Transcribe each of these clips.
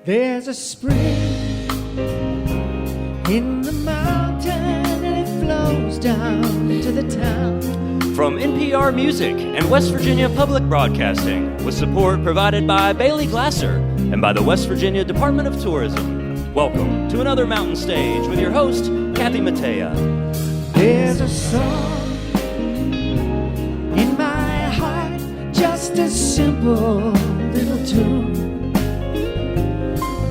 There's a spring in the mountain and it flows down to the town. From NPR Music and West Virginia Public Broadcasting, with support provided by Bailey Glasser and by the West Virginia Department of Tourism. Welcome to another Mountain Stage with your host, Kathy Mattea. There's a song in my heart, just a simple little tune.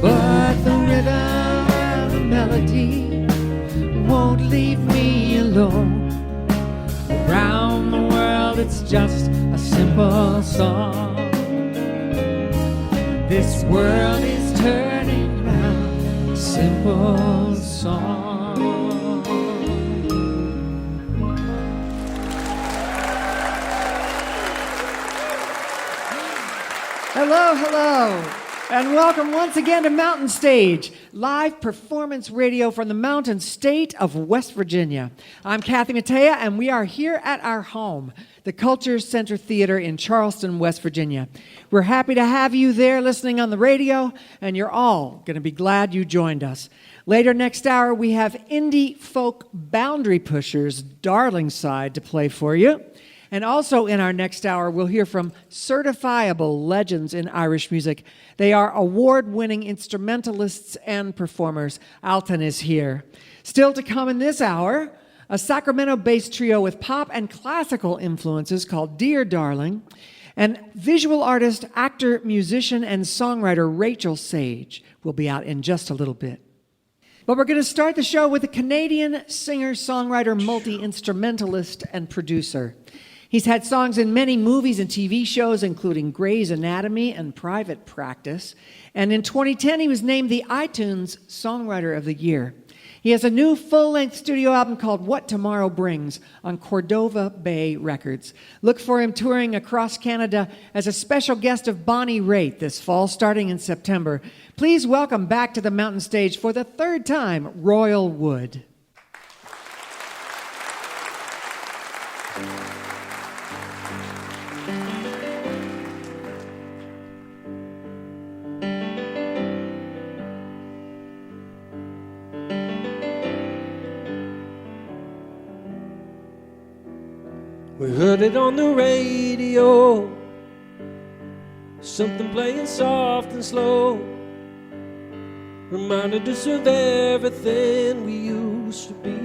But the rhythm and the melody won't leave me alone. Around the world it's just a simple song. This world is turning round, a simple song. Hello, hello. And welcome once again to Mountain Stage, live performance radio from the mountain state of West Virginia. I'm Kathy Mattea, and we are here at our home, the Culture Center Theater in Charleston, West Virginia. We're happy to have you there listening on the radio, and you're all going to be glad you joined us. Later next hour, we have indie folk boundary pushers Darlingside to play for you. And also in our next hour, we'll hear from certifiable legends in Irish music. They are award-winning instrumentalists and performers. Altan is here. Still to come in this hour, a Sacramento-based trio with pop and classical influences called Dear Darling, and visual artist, actor, musician, and songwriter Rachael will be out in just a little bit. But we're going to start the show with a Canadian singer, songwriter, multi-instrumentalist, and producer. He's had songs in many movies and TV shows, including Grey's Anatomy and Private Practice. And in 2010, he was named the iTunes Songwriter of the Year. He has a new full-length studio album called What Tomorrow Brings on Cordova Bay Records. Look for him touring across Canada as a special guest of Bonnie Raitt this fall, starting in September. Please welcome back to the Mountain Stage for the third time, Royal Wood. We heard it on the radio, something playing soft and slow, reminded us of everything we used to be.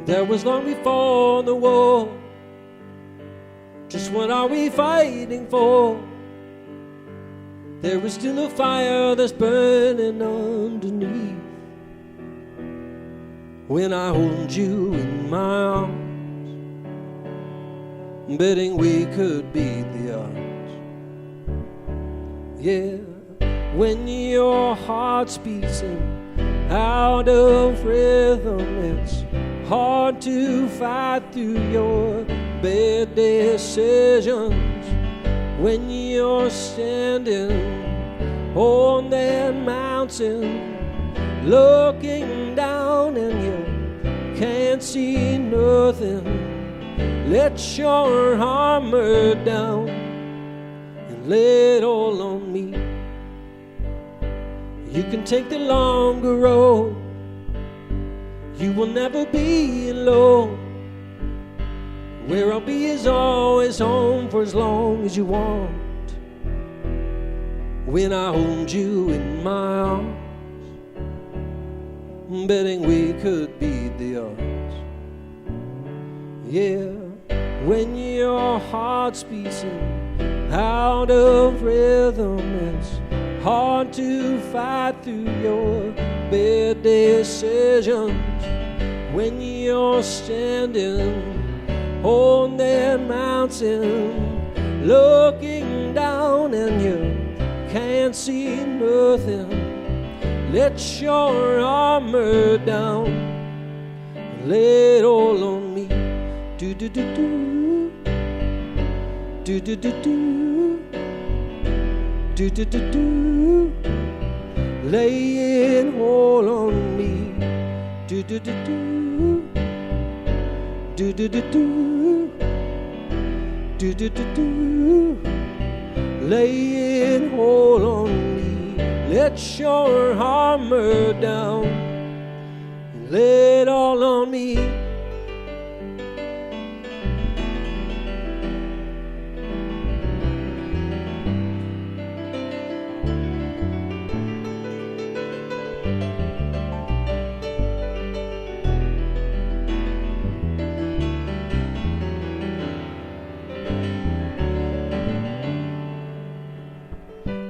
That was long before the war. Just what are we fighting for? There is still a fire that's burning underneath. When I hold you in my arms, betting we could beat the odds. Yeah, when your heart's beating out of rhythm, it's hard to fight through your bad decisions. When you're standing on that mountain, looking down and you can't see nothing, let your armor down and lay it all on me. You can take the longer road. You will never be alone. Where I'll be is always home for as long as you want. When I hold you in my arms, betting we could beat the odds. Yeah, when your heart's beating out of rhythm, it's hard to fight through your bad decisions. When you're standing on that mountain, looking down and you can't see nothing, let your armor down and lay it all on me. Do do do do, do do do do, do do do do, lay it all on me. Do do do do, do do do do, do do do do, lay it all on me. Let your armor down and lay it all on me.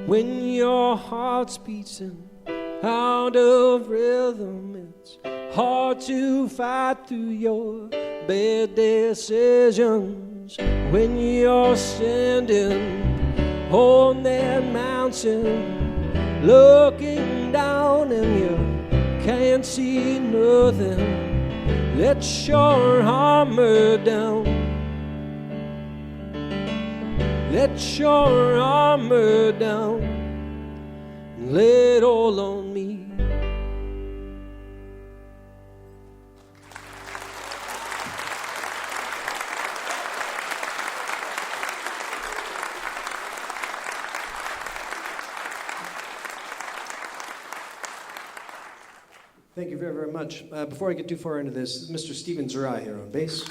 When your heart's beating out of rhythm, it's hard to fight through your bad decisions. When you're standing on that mountain, looking down and you can't see nothing, let your armor down. Let your armor down and lay it all on me. Thank you very, very much. Before I get too far into this, Mr. Steven Zerai here on bass.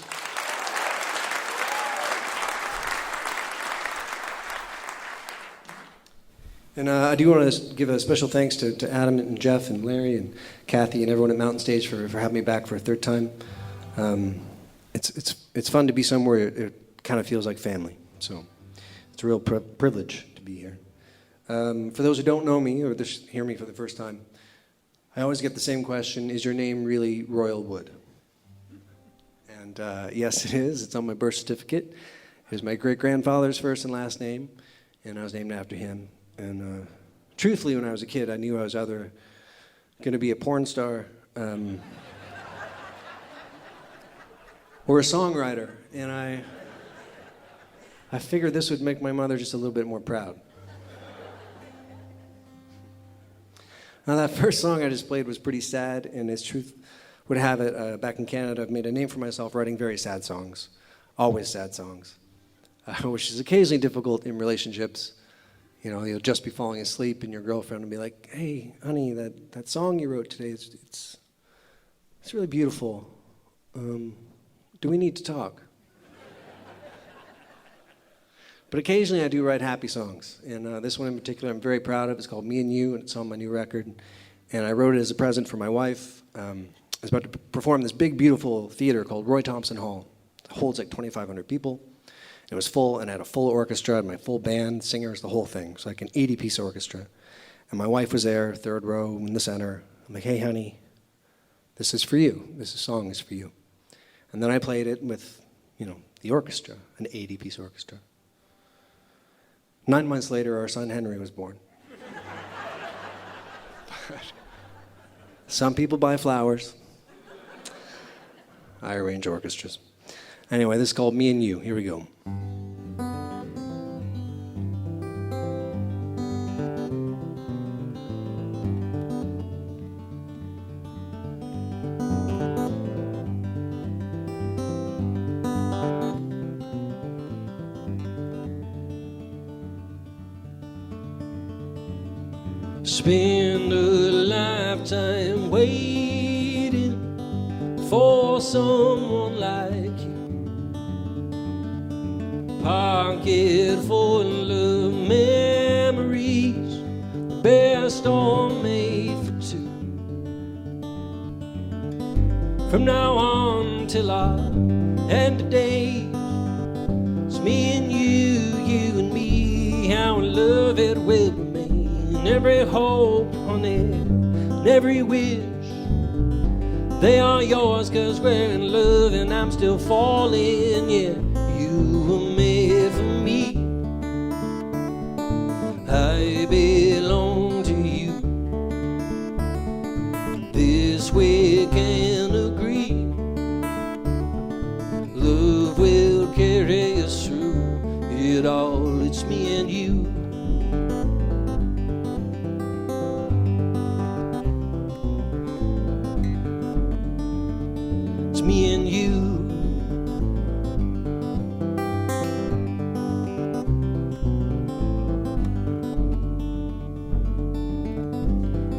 And I do want to give a special thanks to Adam and Jeff and Larry and Kathy and everyone at Mountain Stage for having me back for a third time. It's fun to be somewhere it kind of feels like family. So it's a real privilege to be here. For those who don't know me or just hear me for the first time, I always get the same question: is your name really Royal Wood? And yes, it is. It's on my birth certificate. It was my great-grandfather's first and last name, and I was named after him. And truthfully, when I was a kid, I knew I was either going to be a porn star or a songwriter. And I figured this would make my mother just a little bit more proud. Now, that first song I just played was pretty sad, and as truth would have it, back in Canada, I've made a name for myself writing very sad songs, always sad songs, which is occasionally difficult in relationships. You know, you'll just be falling asleep and your girlfriend will be like, hey, honey, that song you wrote today, it's really beautiful. Do we need to talk? But occasionally I do write happy songs. And this one in particular I'm very proud of. It's called Me and You, and it's on my new record. And I wrote it as a present for my wife. I was about to perform this big, beautiful theater called Roy Thompson Hall. It holds like 2,500 people. It was full, and I had a full orchestra, and my full band, singers, the whole thing. So like an 80-piece orchestra. And my wife was there, third row in the center. I'm like, hey, honey, this is for you. This song is for you. And then I played it with, the orchestra, an 80-piece orchestra. 9 months later, our son Henry was born. Some people buy flowers. I arrange orchestras. Anyway, this is called Me and You. Here we go. Spend a lifetime waiting for someone like you. Pocket full of memories, the best all made for two. From now on till our end of days, it's me and you and me, how in love it will remain. Every hope on it, and every wish, they are yours, 'cause we're in love and I'm still falling, yeah. You were made for me, I belong to you. This we can agree, love will carry us through it all. It's me and you. It's me and you.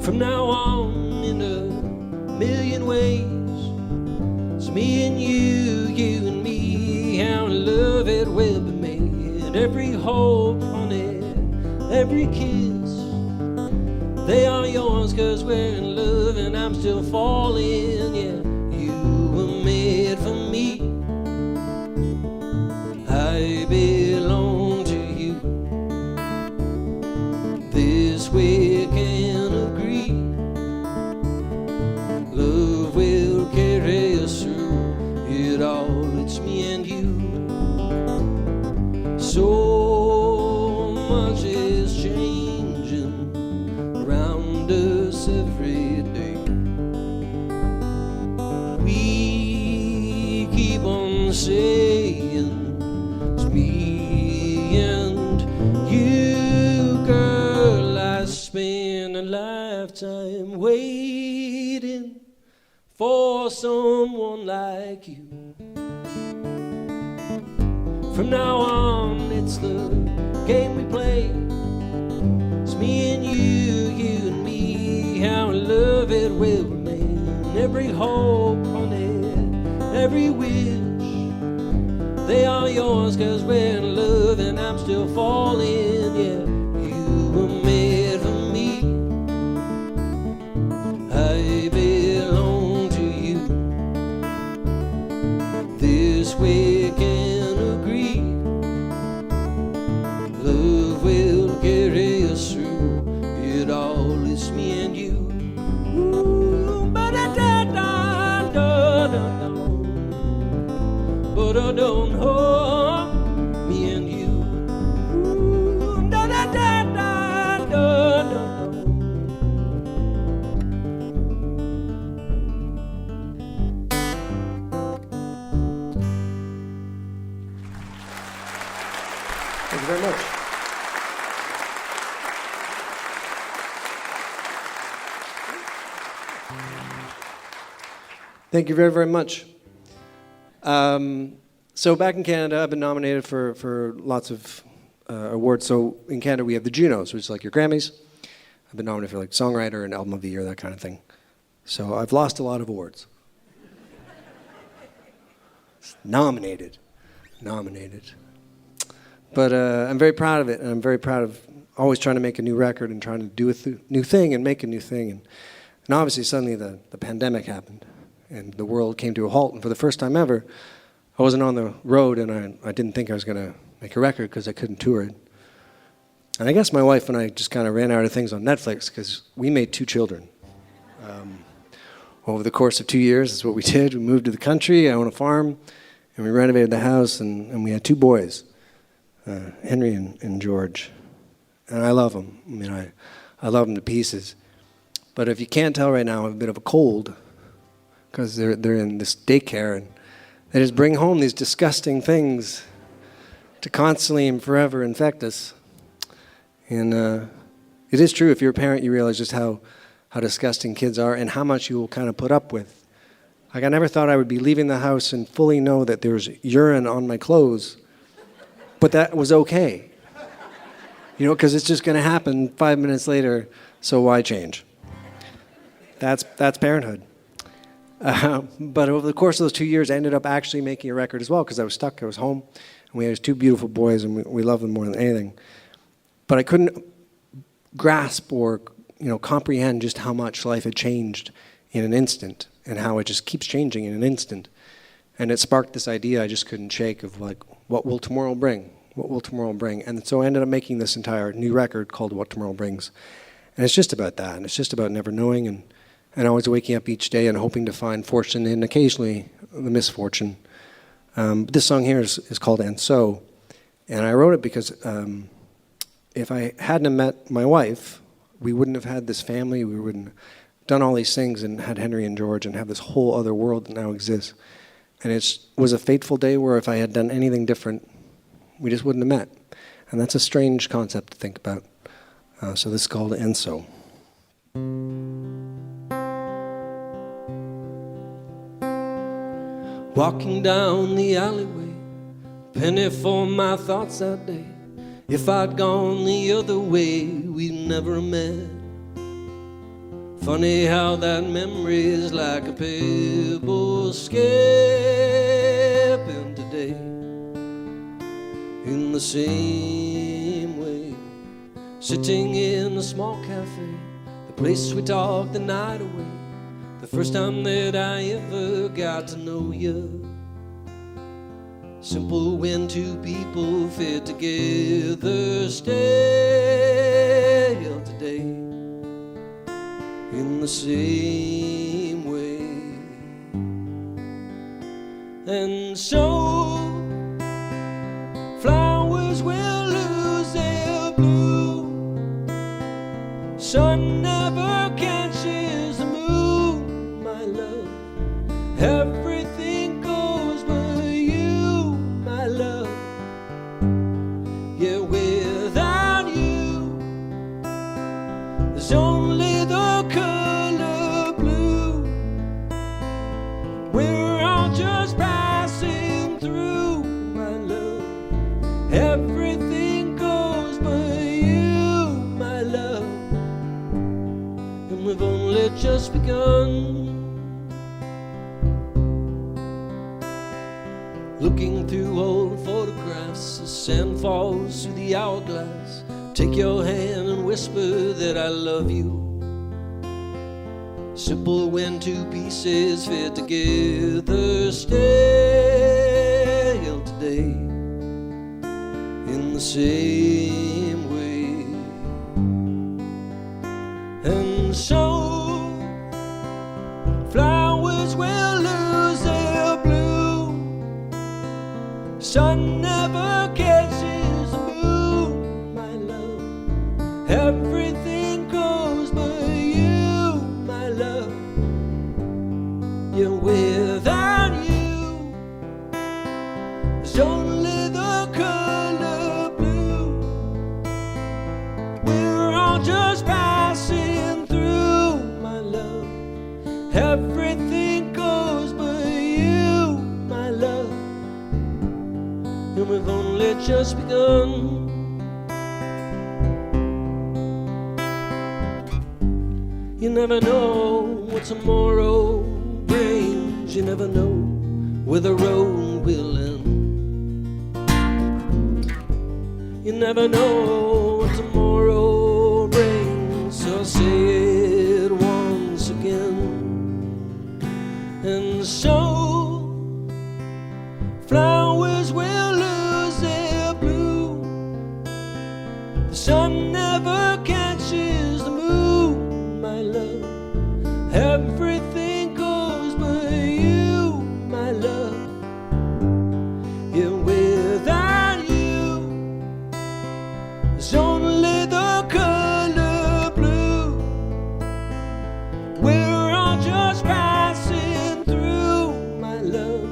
From now on, in a million ways, it's me and you and me, how in love it will be made. Every hope on it, every kiss, they are yours 'cause we're in love and I'm still falling. Yeah, you were made for me, I belong to you. This we can agree, love will carry us through it all. It's me and you. So much is changing around us every day. We keep on saying it's me and you, girl. I spent a lifetime waiting for someone like you. From now on, it's the game we play. It's me and you and me, how in love it will remain. Every hope on it, every wish, they are yours 'cause we're in love and I'm still falling. Yeah, you were made for me, I belong to you. This we can agree, love will carry us through it all. It's me and you. Ooh, ba-da-da-da-da-da-da, ba-da-dum-ho, me and you. Ooh, da-da-da-da-da-da. Thank you very much. Thank you very, very much. So back in Canada, I've been nominated for lots of awards. So in Canada, we have the Junos, which is like your Grammys. I've been nominated for like Songwriter and Album of the Year, that kind of thing. So I've lost a lot of awards. Nominated. But I'm very proud of it, and I'm very proud of always trying to make a new record and trying to do a new thing and make a new thing. And obviously suddenly the pandemic happened, and the world came to a halt. And for the first time ever, I wasn't on the road, and I didn't think I was going to make a record because I couldn't tour it. And I guess my wife and I just kind of ran out of things on Netflix because we made 2 children. Over the course of 2 years, that's what we did. We moved to the country, I own a farm, and we renovated the house, and we had 2 boys, Henry and George. And I love them. I mean, I love them to pieces. But if you can't tell right now, I have a bit of a cold because they're in this daycare, and they just bring home these disgusting things to constantly and forever infect us. And it is true, if you're a parent, you realize just how disgusting kids are and how much you will kind of put up with. Like, I never thought I would be leaving the house and fully know that there was urine on my clothes, but that was okay. You know, because it's just going to happen 5 minutes later, so why change? That's parenthood. But over the course of those 2 years, I ended up actually making a record as well because I was stuck. I was home, and we had these 2 beautiful boys, and we loved them more than anything. But I couldn't grasp or comprehend just how much life had changed in an instant and how it just keeps changing in an instant. And it sparked this idea I just couldn't shake of like, what will tomorrow bring? What will tomorrow bring? And so I ended up making this entire new record called What Tomorrow Brings. And it's just about that. And it's just about never knowing and always waking up each day and hoping to find fortune and occasionally the misfortune. But this song here is called And So. And I wrote it because if I hadn't met my wife, we wouldn't have had this family, we wouldn't have done all these things and had Henry and George and have this whole other world that now exists. And it was a fateful day where if I had done anything different, we just wouldn't have met. And that's a strange concept to think about. So this is called And So. Walking down the alleyway, penny for my thoughts that day. If I'd gone the other way, we'd never have met. Funny how that memory is like a pebble skipping today. In the same way, sitting in a small cafe, the place we talked the night away, the first time that I ever got to know you. Simple when two people fit together, still today. In the same way. And so flowers will lose their bloom, sun never catches the moon, my love. Everything goes but you, my love. Yeah, without you there's only the color blue. We're all just passing through, my love. Everything goes but you, my love. And we've only just begun. Looking through old photographs as sand falls through the hourglass, take your hand and whisper that I love you. Simple when two pieces fit together, still today. In the same way. And so flowers will lose their bloom, sun never catches the moon, my love. Everything goes but you, my love. Yeah, without you there's only the color blue. We're all just passing through, my love. Everything goes but you, my love. And we've only just begun. You never know what tomorrow brings. You never know where the road will end. You never know what tomorrow brings. So I'll say it once again. And so flowers will lose their bloom, the sun never catches the moon, my love. Everything goes but you, my love. Yeah, without you there's only the color blue. We're all just passing through, my love.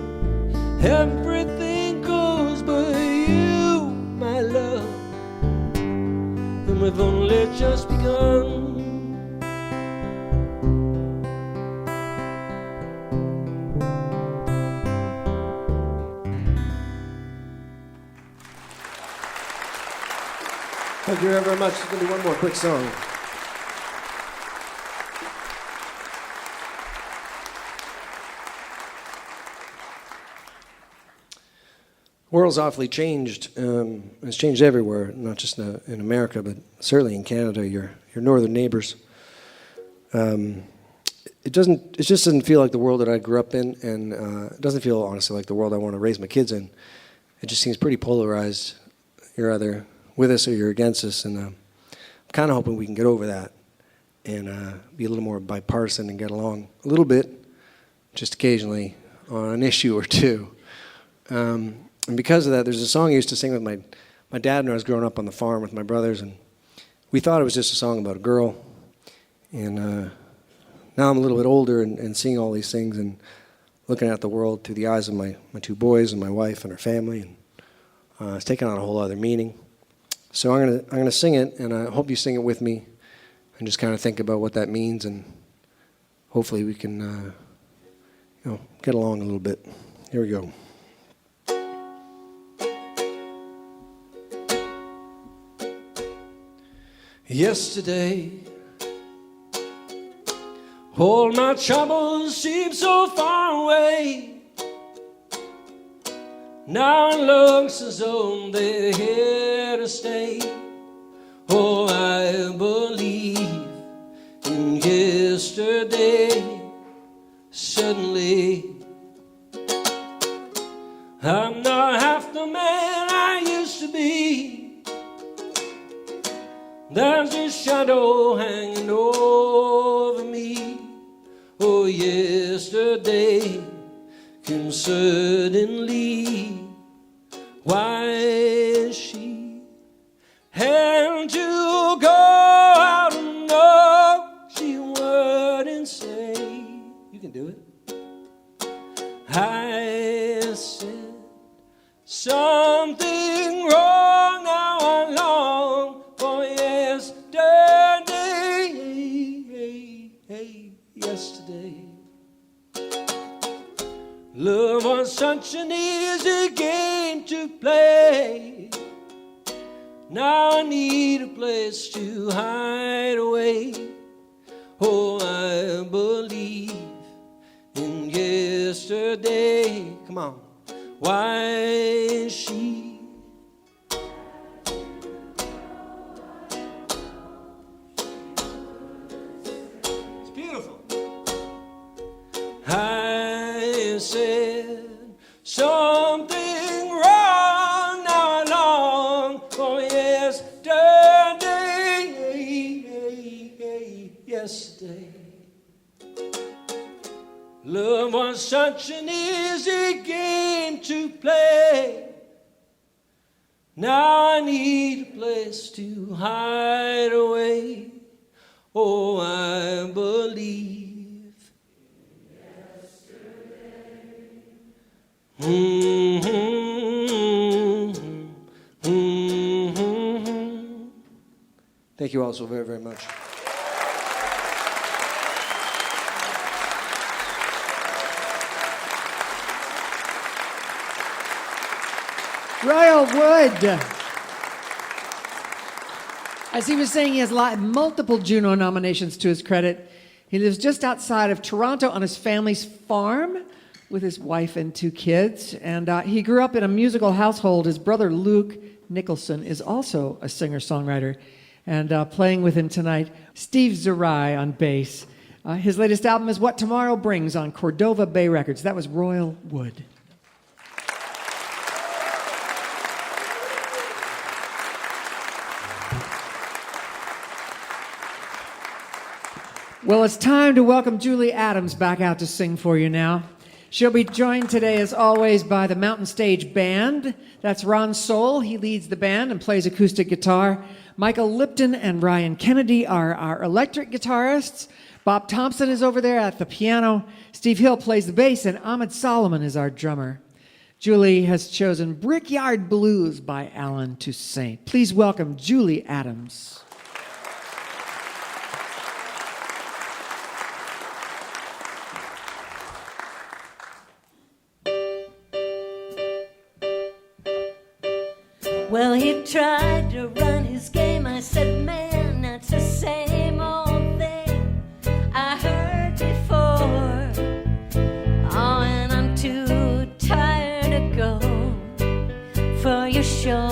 Everything goes but you, my love. And we've only just begun. Thank you very much. There's going to be one more quick song. The world's awfully changed. It's changed everywhere, not just in America, but certainly in Canada, your northern neighbors. It just doesn't feel like the world that I grew up in, and it doesn't feel, honestly, like the world I want to raise my kids in. It just seems pretty polarized. You're either with us or you're against us, and I'm kind of hoping we can get over that and be a little more bipartisan and get along a little bit, just occasionally, on an issue or two. And because of that, there's a song I used to sing with my dad when I was growing up on the farm with my brothers, and we thought it was just a song about a girl. And now I'm a little bit older and seeing all these things and looking at the world through the eyes of my two boys and my wife and our family, and it's taken on a whole other meaning. So I'm gonna sing it, and I hope you sing it with me, and just kind of think about what that means, and hopefully we can get along a little bit. Here we go. Yesterday All my troubles seem so far away. Now it looks as though they're here to stay. Oh, I believe in yesterday. Suddenly, I'm not half the man I used to be. There's a shadow hanging over me. Oh, yesterday came suddenly. Why she had to go out and know she wouldn't say. You can do it. I said something wrong. Now I long for yesterday. Love was such an easy game to play. Now I need a place to hide away. Oh, I believe in yesterday. Come on. Why is she? It's beautiful. I said something wrong. Now I long for yesterday. Love was such an easy game to play. Now I need a place to hide away. Oh, I believe yesterday. Thank you all so very, very much. Rachael Wood. As he was saying, he has multiple Juno nominations to his credit. He lives just outside of Toronto on his family's farm with his wife and 2 kids. And he grew up in a musical household. His brother Luke Nicholson is also a singer-songwriter. And playing with him tonight, Steve Zerai on bass. His latest album is What Tomorrow Brings on Cordova Bay Records. That was Rachael Wood. Well, it's time to welcome Julie Adams back out to sing for you now. She'll be joined today, as always, by the Mountain Stage Band. That's Ron Soul. He leads the band and plays acoustic guitar. Michael Lipton and Ryan Kennedy are our electric guitarists. Bob Thompson is over there at the piano. Steve Hill plays the bass, and Ahmed Solomon is our drummer. Julie has chosen Brickyard Blues by Alan Toussaint. Please welcome Julie Adams. Well, he tried to run his game. I said, man, that's the same old thing I heard before. Oh, and I'm too tired to go for your show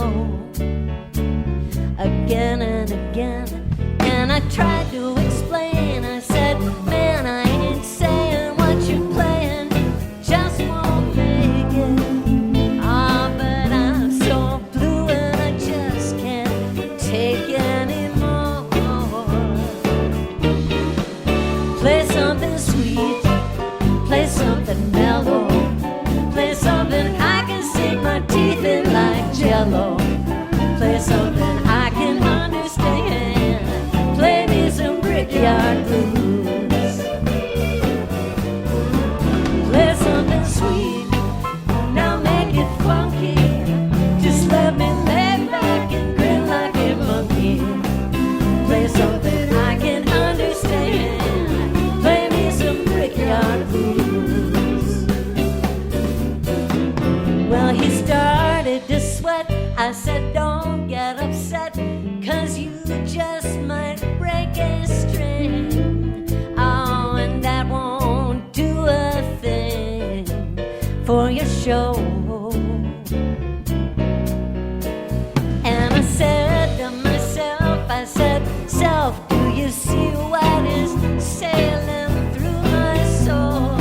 again and again. And I tried to explain. I said, man, I ain't saying what you're playing just won't make it. Ah, but I'm so blue and I just can't take anymore. Play something sweet, play something mellow, play something I can sink my teeth in like Jello. Play something I can understand. Play me some show. And I said to myself, I said, self, do you see what is sailing through my soul?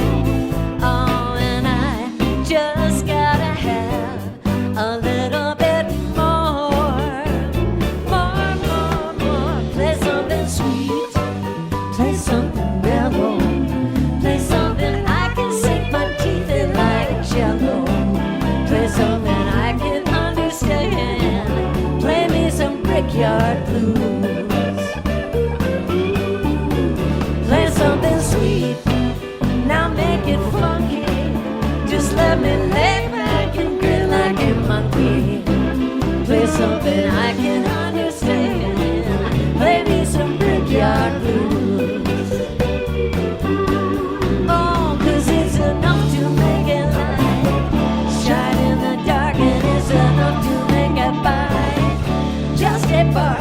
Oh, and I just gotta have a little bit more. Play something sweet, play something mellow, play something I can sink my teeth in like jello. Play something I can understand, play me some Brickyard Blues. Play something sweet, now make it funky. Just let me lay back and grin like a monkey. Play something I can understand, play me some Brickyard Blues. Oh, 'cause it's enough to make it light, shine in the dark, and it's enough to make a bite. Just a bar,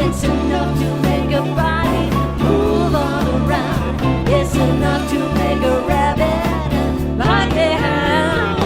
it's enough to make a body move all around. It's enough to make a rabbit like a hound.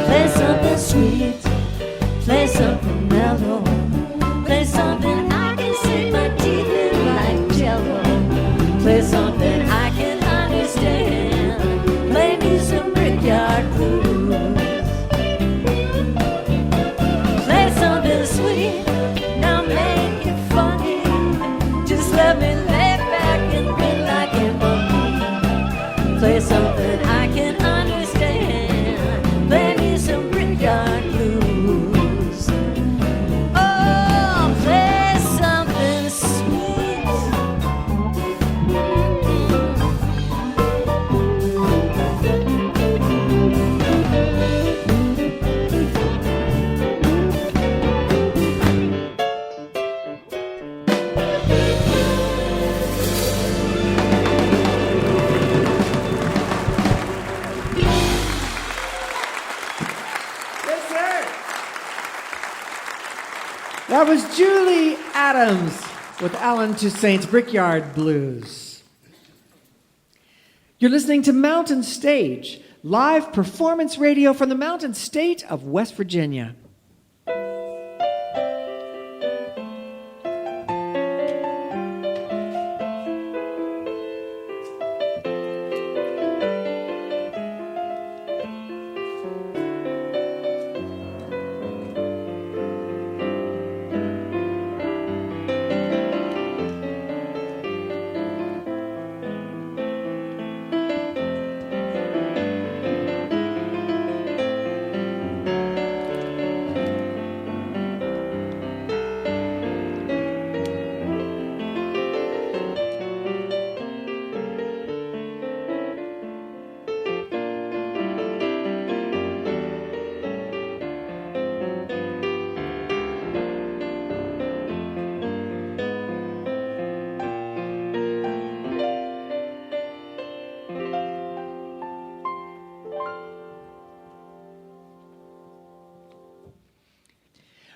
Play something sweet, play something mellow, play something I can sink my teeth in like jello. Play something I can understand, play me some Brickyard Blues. Play something sweet, now make it funny. Just let me lay back and grin like a monkey. Play something I can understand, play me some Brickyard Blues. Oh, play something sweet. That was Julie Adams with Alan Toussaint's Brickyard Blues. You're listening to Mountain Stage, live performance radio from the Mountain State of West Virginia.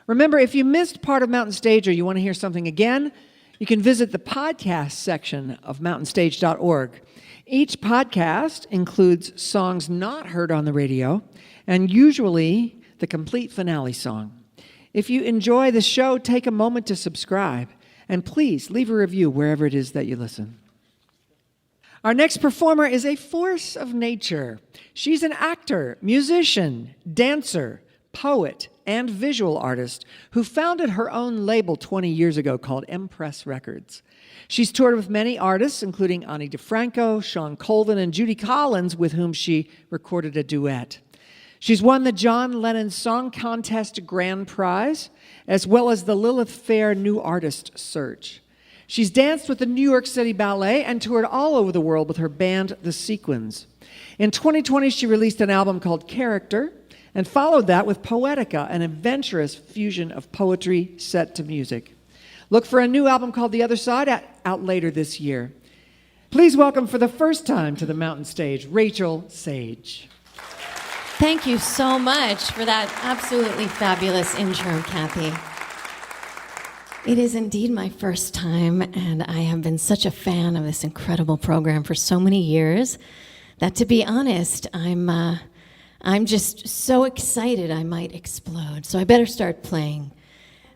Remember, if you missed part of Mountain Stage or you want to hear something again, you can visit the podcast section of mountainstage.org. Each podcast includes songs not heard on the radio and usually the complete finale song. If you enjoy the show, take a moment to subscribe and please leave a review wherever it is that you listen. Our next performer is a force of nature. She's an actor, musician, dancer, poet, and visual artist who founded her own label 20 years ago called Impress Records. She's toured with many artists, including Ani DeFranco, Sean Colvin, and Judy Collins, with whom she recorded a duet. She's won the John Lennon Song Contest Grand Prize, as well as the Lilith Fair New Artist Search. She's danced with the New York City Ballet and toured all over the world with her band, The Sequins. In 2020, she released an album called Character, and followed that with Poetica, an adventurous fusion of poetry set to music. Look for a new album called The Other Side out later this year. Please welcome for the first time to the Mountain Stage, Rachael Sage. Thank you so much for that absolutely fabulous intro, Kathy. It is indeed my first time, and I have been such a fan of this incredible program for so many years that, to be honest, I'm just so excited I might explode. So I better start playing.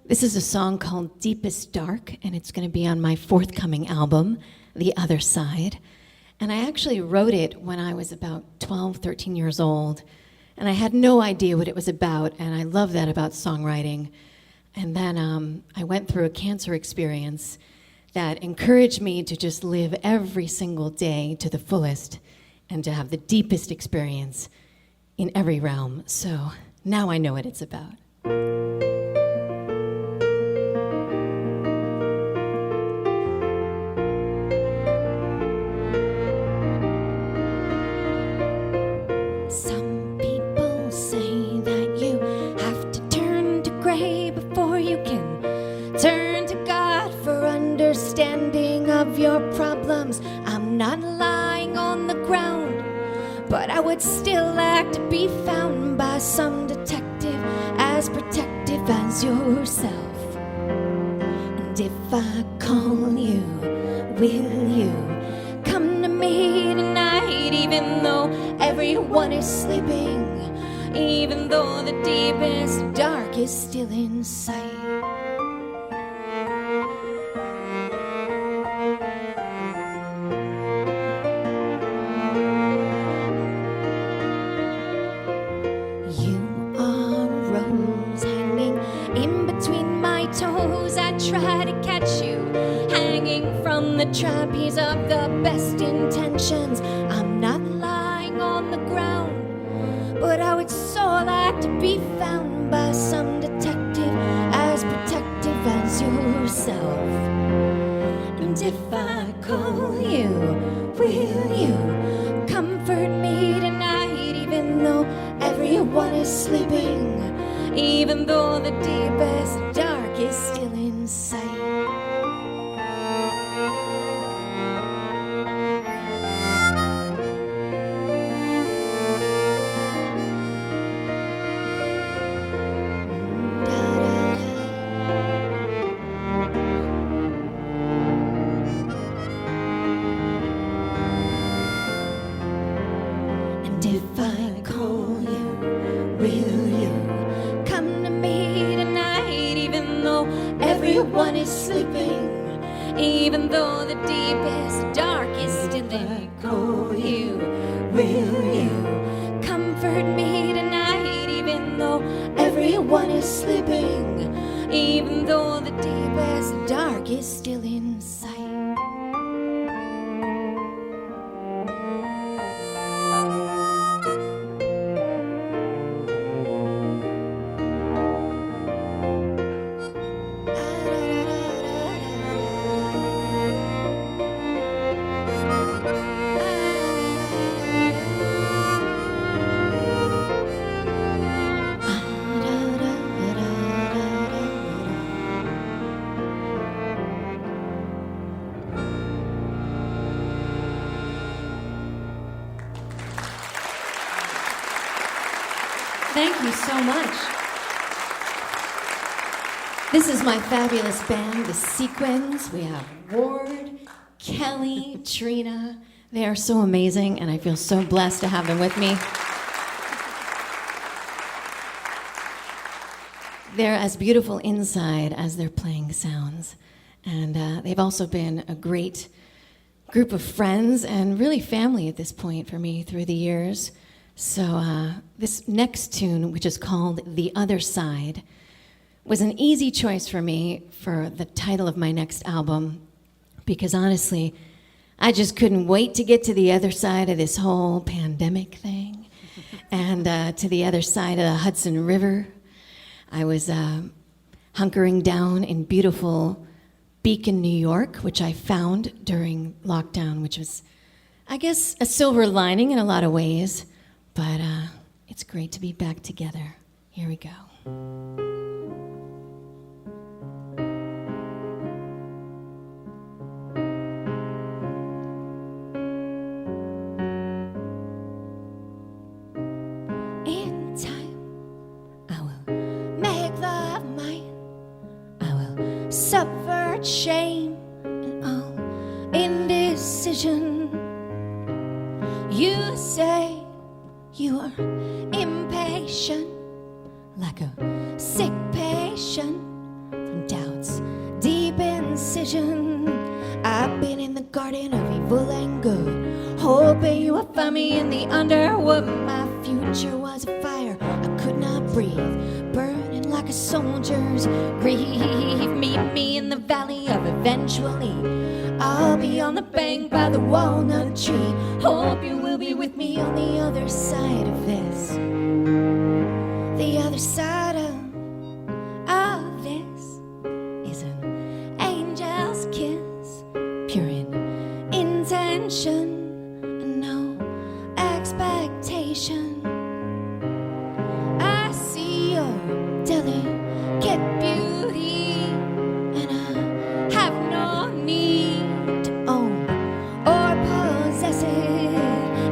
This is a song called Deepest Dark, and it's going to be on my forthcoming album, The Other Side. And I actually wrote it when I was about 12, 13 years old, and I had no idea what it was about, and I love that about songwriting. And then I went through a cancer experience that encouraged me to just live every single day to the fullest and to have the deepest experience in every realm. So now I know what it's about. Some people say that you have to turn to gray before you can turn to God for understanding of your problems. I'm not lying on the ground, but I would still like to be found by some detective as protective as yourself. And if I call you, will you come to me tonight, even though everyone is sleeping, even though the deepest dark is still in sight? You are a rose hanging in between my toes. I try to catch you hanging from the trapeze of the best intentions. I'm not lying on the ground, but I would so like to be found by some detective as protective as yourself. And if I call you, will you comfort me tonight, even though everyone is sleeping, even though the deepest dark is still in sight? And if I call you, will you come to me tonight, even though everyone is sleeping, even though the deepest dark is still in? Call you, will you comfort me tonight, even though everyone is sleeping, even though the deepest dark is still in sight? Thank you so much. This is my fabulous band, The Sequins. We have Ward, Kelly, Trina. They are so amazing, and I feel so blessed to have them with me. They're as beautiful inside as their playing sounds. And they've also been a great group of friends and really family at this point for me through the years. So this next tune, which is called The Other Side, was an easy choice for me for the title of my next album, because honestly, I just couldn't wait to get to the other side of this whole pandemic thing and to the other side of the Hudson River. I was hunkering down in beautiful Beacon, New York, which I found during lockdown, which was, I guess, a silver lining in a lot of ways, but it's great to be back together. Here we go. In time, I will make love mine. I will subvert shame and all indecision. You say you are impatient, like a sick patient from doubt's deep incision. I've been in the garden of evil and good, hoping you would find me in the underwood. My future was a fire I could not breathe, burning like a soldier's grief. Meet me in the valley of eventually. I'll be on the bank by the walnut tree. Hope you will be with me on the other side of this. The other side of this is an angel's kiss, pure in intention and no expectation. I see your delicate beauty, and I have no need to own or possess it.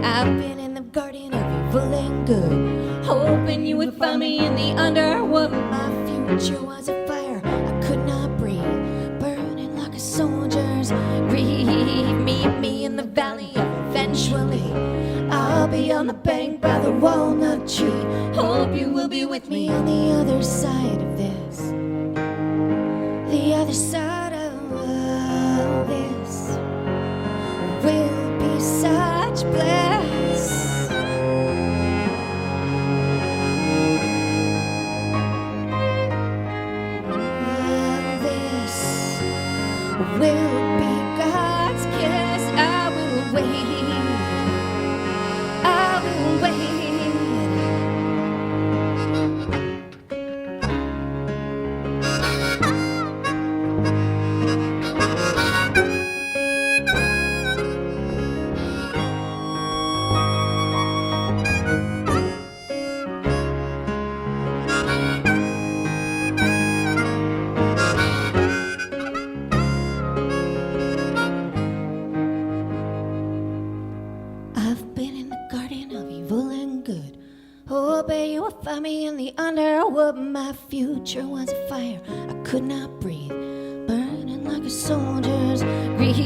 I've been in the garden of evil and good, hoping you would find me in the underwood. My future was a fire I could not breathe, burning like a soldier's grief. Meet me in the valley of eventually. I'll be on the bank by the walnut tree. Hope you will be with me on the other side of this. The other side of this will be such bliss. This will be God's kiss. I will wait. I will wait. I've been in the garden of evil and good, hoping you would find me in the underwood. My future was a fire I could not breathe, burning like a soldier's grief.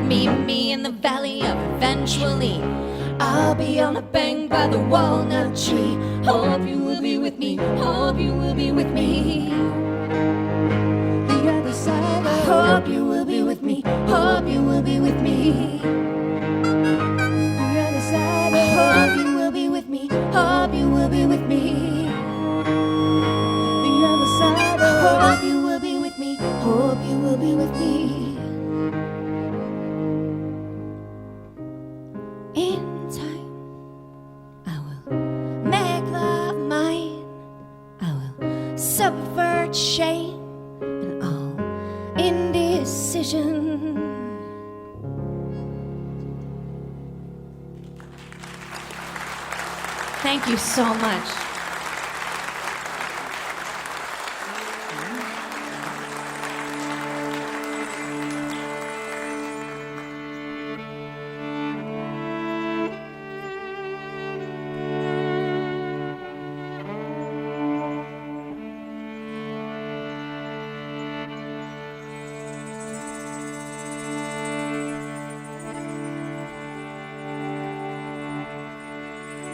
Meet me in the valley of eventually. I'll be on the bank by the walnut tree. Hope you will be with me. Hope you will be with me. The other side. I hope you will be with me. Hope you will be with me. Hope you will be with me. Hope you will be with me. The other side. Hope you will be with me. Hope you will be with me. In time, I will make love mine. I will subvert shame and all indecision. Thank you so much.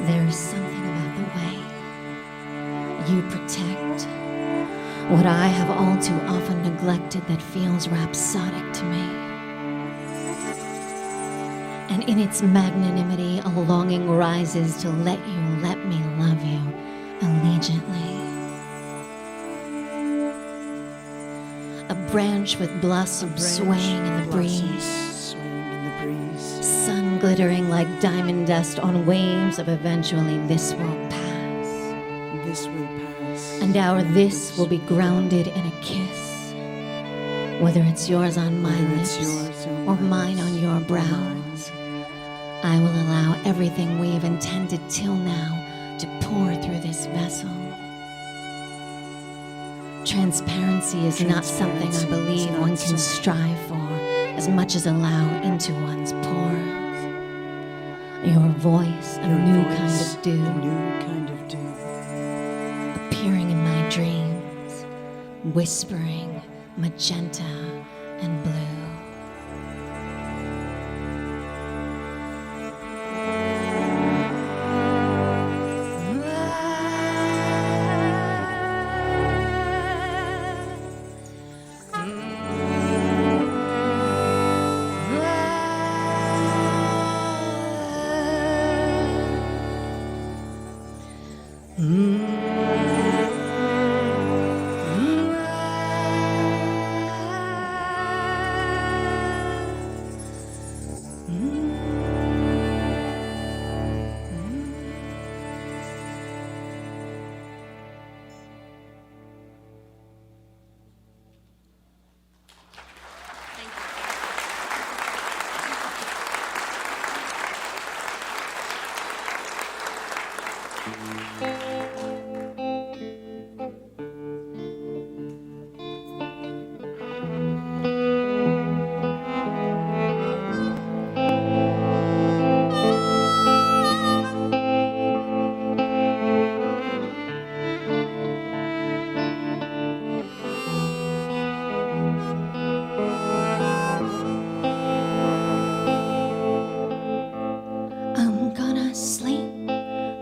There's something about the way you protect what I have all too often neglected that feels rhapsodic to me. And And in its magnanimity, a longing rises to let me love you allegiantly. A branch with blossoms swaying in the breeze. Sun glittering like diamond dust on waves of eventually this will pass. This will pass. And our this will be grounded in a kiss. Whether it's yours on my lips or mine on your brows, I will allow everything we've intended till now to pour through this vessel. Transparency is not something I believe one can strive for as much as allow into one's pores. Your voice, a new kind of dew, appearing in my dreams, whispering magenta and blue.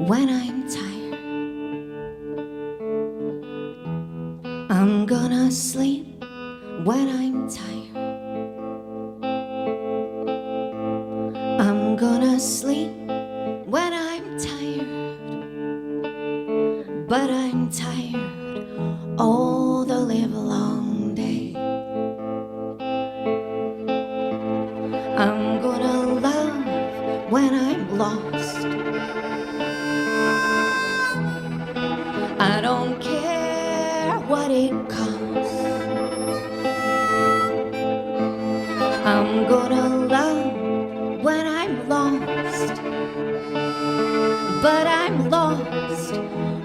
When I'm tired, I'm gonna sleep when I'm tired. I'm gonna sleep when I'm tired. But I'm tired all the livelong day. I'm gonna love when I'm lost. I don't care what it costs. I'm gonna love when I'm lost. But I'm lost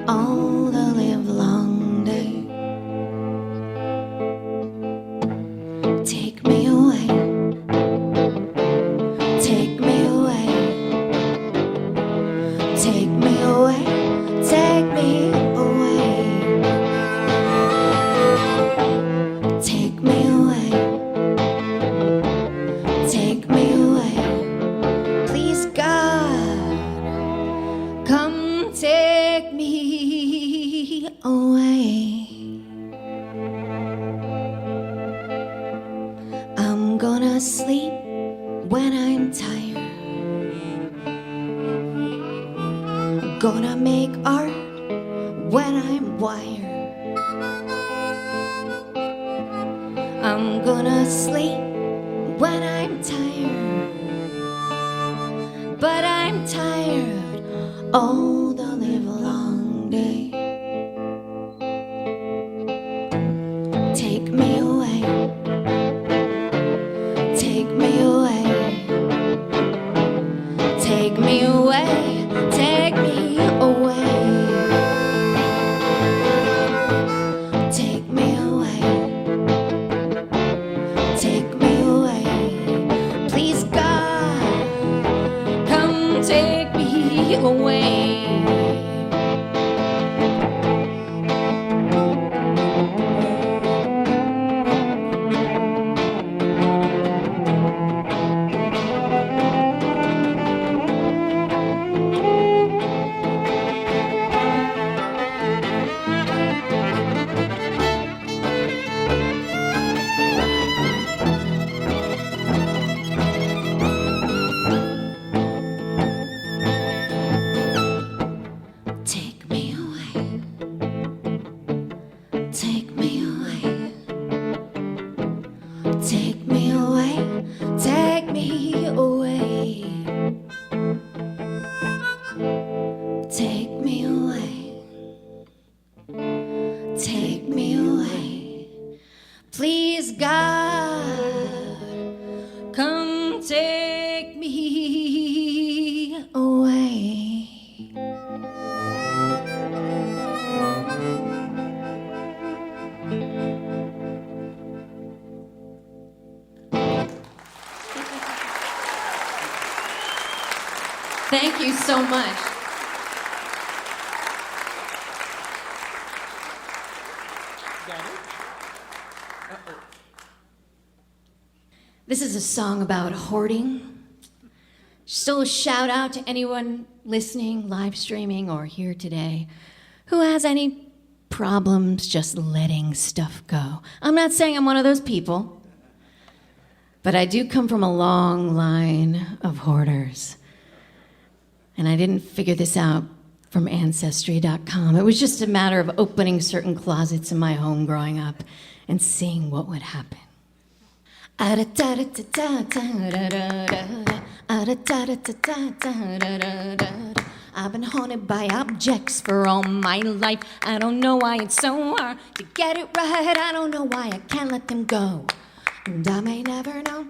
all the livelong day. Take me away. Take me away. Take me away. Take me away. Take me away. Take me away. Please, God, come take me away. I'm gonna sleep when I'm tired. Gonna make art when I'm wired. I'm gonna sleep when I'm tired. But I'm tired all the livelong day. Take me away. Take me away. Take me away. Take me away. Take me away. Take me away. Please, God, come take me away. Please, God, come take me away. Thank you so much. This is a song about hoarding. Still a shout out to anyone listening, live streaming, or here today who has any problems just letting stuff go. I'm not saying I'm one of those people, but I do come from a long line of hoarders. And I didn't figure this out from Ancestry.com. It was just a matter of opening certain closets in my home growing up and seeing what would happen. I've been haunted by objects for all my life. I don't know why it's so hard to get it right. I don't know why I can't let them go. And I may never know.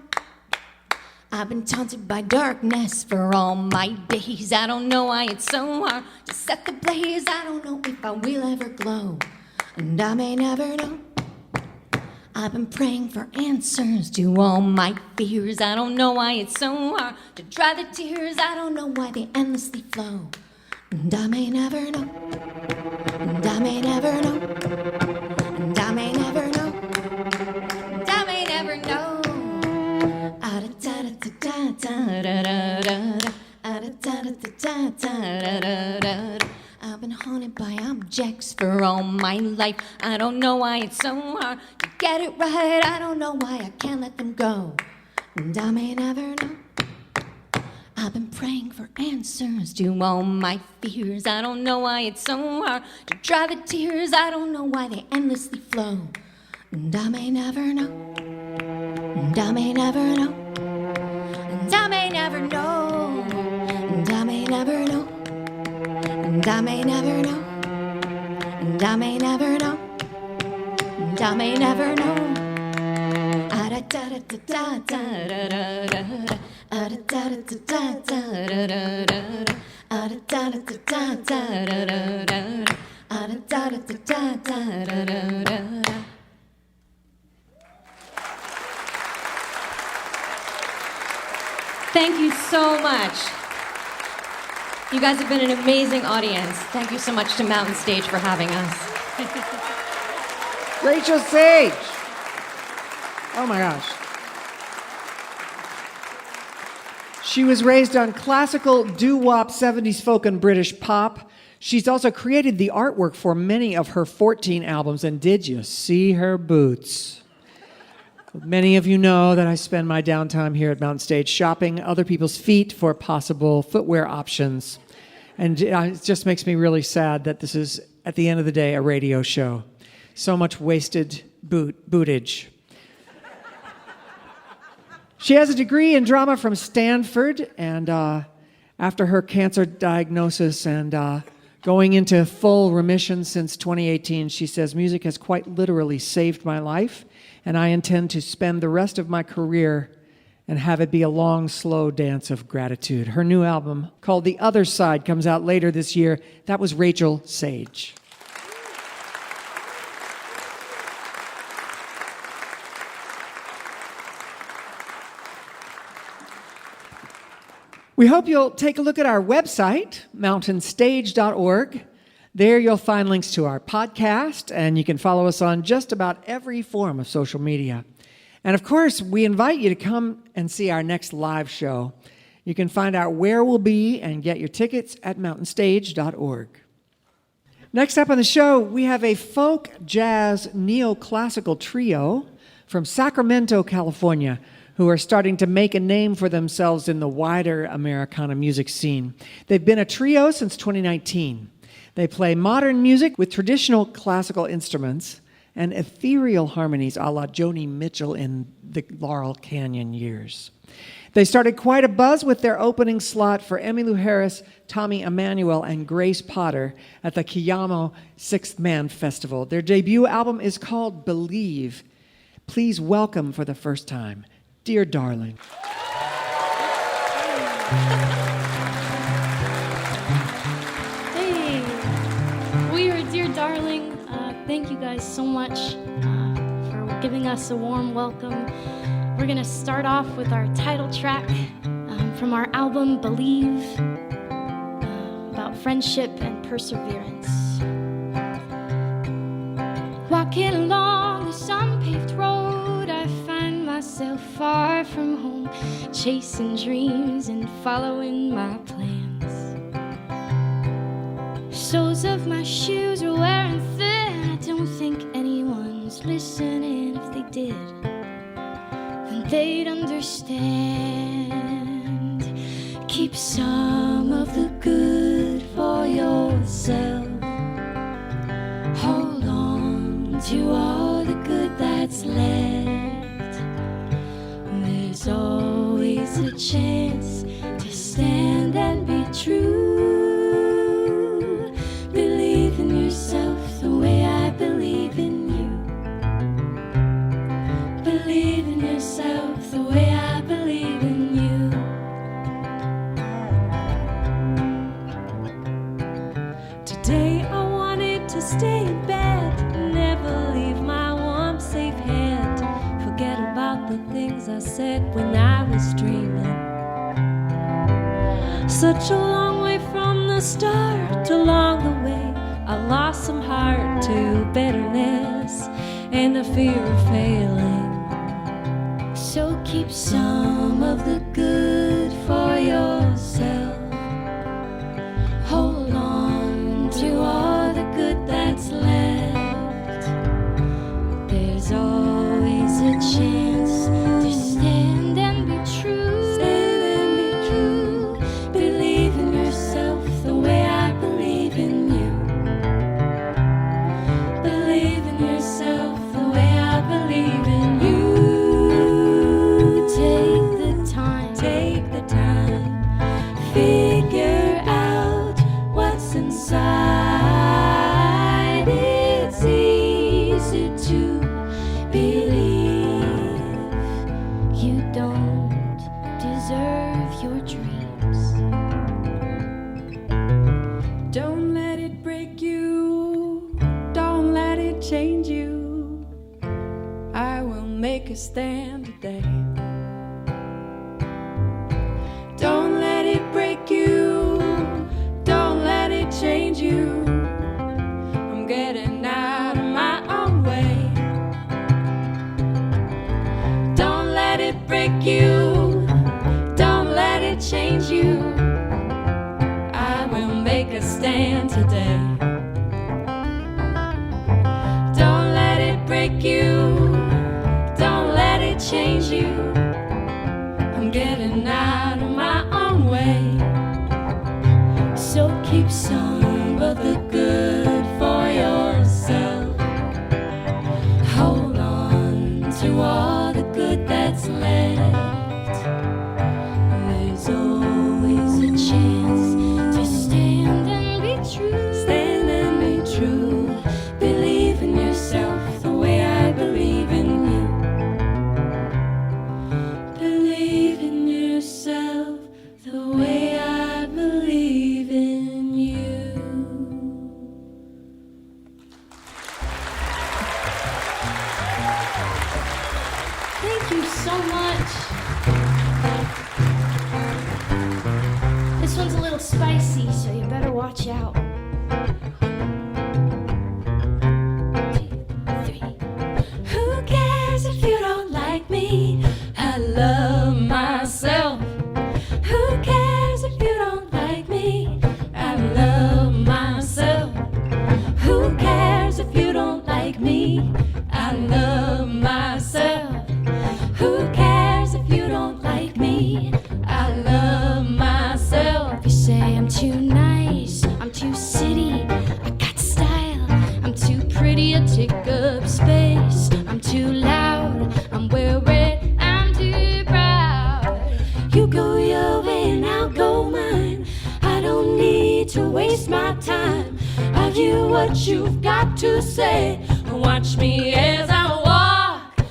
I've been taunted by darkness for all my days. I don't know why it's so hard to set the blaze. I don't know if I will ever glow. And I may never know. I've been praying for answers to all my fears. I don't know why it's so hard to dry the tears. I don't know why they endlessly flow. And I may never know. And I may never know. And I may never know. And I may never know. I've been haunted by objects for all my life. I don't know why it's so hard to get it right. I don't know why I can't let them go. And I may never know. I've been praying for answers to all my fears. I don't know why it's so hard to dry the tears. I don't know why they endlessly flow. And I may never know. And I may never know. And I may never know. And I may never know. And I may never know. And I may never know. And I may never know. Thank you so much. You guys have been an amazing audience. Thank you so much to Mountain Stage for having us. Rachael Sage. Oh my gosh. She was raised on classical doo-wop 70s folk and British pop. She's also created the artwork for many of her 14 albums. And did you see her boots? Many of you know that I spend my downtime here at Mountain Stage shopping other people's feet for possible footwear options. And it just makes me really sad that this is, at the end of the day, a radio show. So much wasted bootage. She has a degree in drama from Stanford, and after her cancer diagnosis and going into full remission since 2018, she says, music has quite literally saved my life, and I intend to spend the rest of my career and have it be a long, slow dance of gratitude. Her new album, called The Other Side, comes out later this year. That was Rachael Sage. We hope you'll take a look at our website, mountainstage.org. There you'll find links to our podcast, and you can follow us on just about every form of social media. And of course, we invite you to come and see our next live show. You can find out where we'll be and get your tickets at mountainstage.org. Next up on the show, we have a folk, jazz, neoclassical trio from Sacramento, California, who are starting to make a name for themselves in the wider Americana music scene. They've been a trio since 2019. They play modern music with traditional classical instruments and ethereal harmonies a la Joni Mitchell in the Laurel Canyon years. They started quite a buzz with their opening slot for Emmylou Harris, Tommy Emmanuel, and Grace Potter at the Kiamo Sixth Man Festival. Their debut album is called Believe. Please welcome for the first time, Dear Darling. Hey, we are Dear Darling. Thank you guys so much for giving us a warm welcome. We're going to start off with our title track from our album Believe, about friendship and perseverance. Walking along this unpaved road, I find myself far from home, chasing dreams and following my plans. Soles of my shoes are wearing thin. I don't think anyone's listening. If they did, then they'd understand. Keep some of the good for yourself. Hold on to all the good that's left. There's always a chance to stand and be true. Believe in yourself the way I believe in you. Believe in yourself the way I believe in you. Today I wanted to stay in bed, never leave my warm, safe hand. Forget about the things I said when I was dreaming. Such a long way from the start. Along the way I lost some heart to bitterness and the fear of failing. So keep some of the good for yourself. Hold on to all the good that's left. There's always a chance to stand and be true. Stand and be true. Believe in yourself the way I believe in you. Believe in yourself the way I believe in you. Take the time. Figure out what's inside. It's easy to believe you don't deserve your dreams. Don't let it break you. Don't let it change you. I will make a stand today. Don't let it break you. Don't let it change you. I'm getting out of my own way. Don't let it break you. Don't let it change you. I will make a stand today. Don't let it break you. Don't let it change you. I'm getting out of my own way. So keep some of the good for yourself. Hold on to all the good that's left. There's always a chance to stand and be true. Stand and be true. Believe in yourself the way I believe in you. Believe in yourself the way I believe in you. Thank you so much. This one's a little spicy, so you better watch out. 2, 3. Who cares if you don't like me? I love myself. Who cares if you don't like me? I love myself. Who cares if you don't like me? I love myself. Who cares if you don't like me? I love myself. You say I'm too nice, I'm too city, I got style, I'm too pretty, I take up space, I'm too loud, I'm well read, I'm too proud. You go your way and I'll go mine. I don't need to waste my time. I'll hear what you've got to say. Watch me as I walk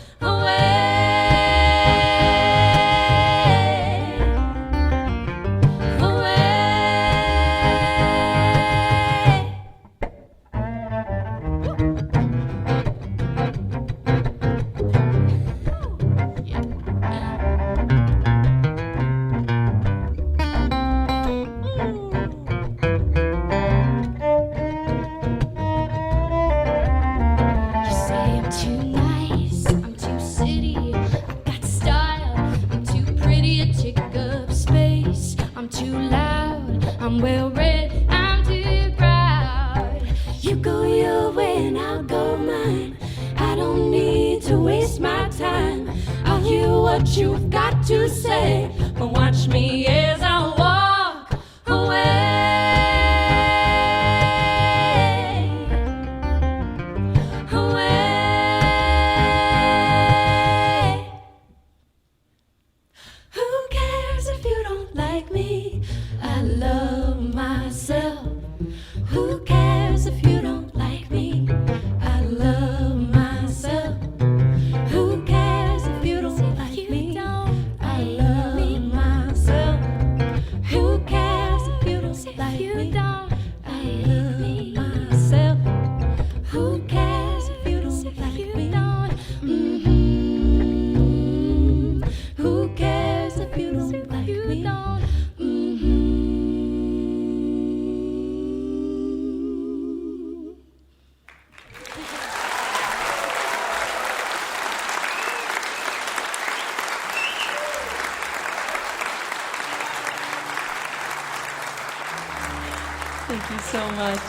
Thank you so much.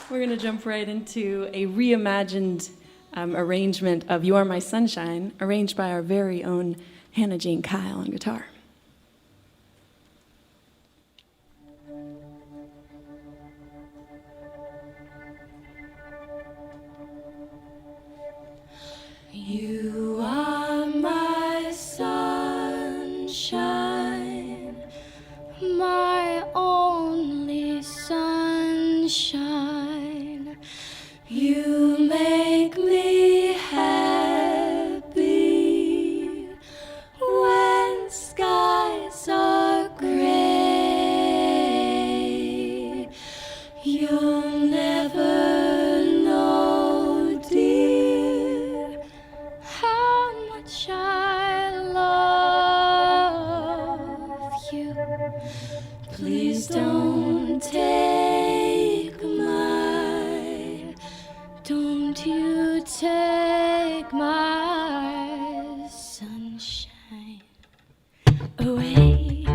We're going to jump right into a reimagined arrangement of You Are My Sunshine, arranged by our very own Hannah Jane Kyle on guitar. You are my sunshine, my only sunshine. You make me happy when skies are gray. You'll never know, dear, how much I love you. Please don't take don't you take my sunshine away.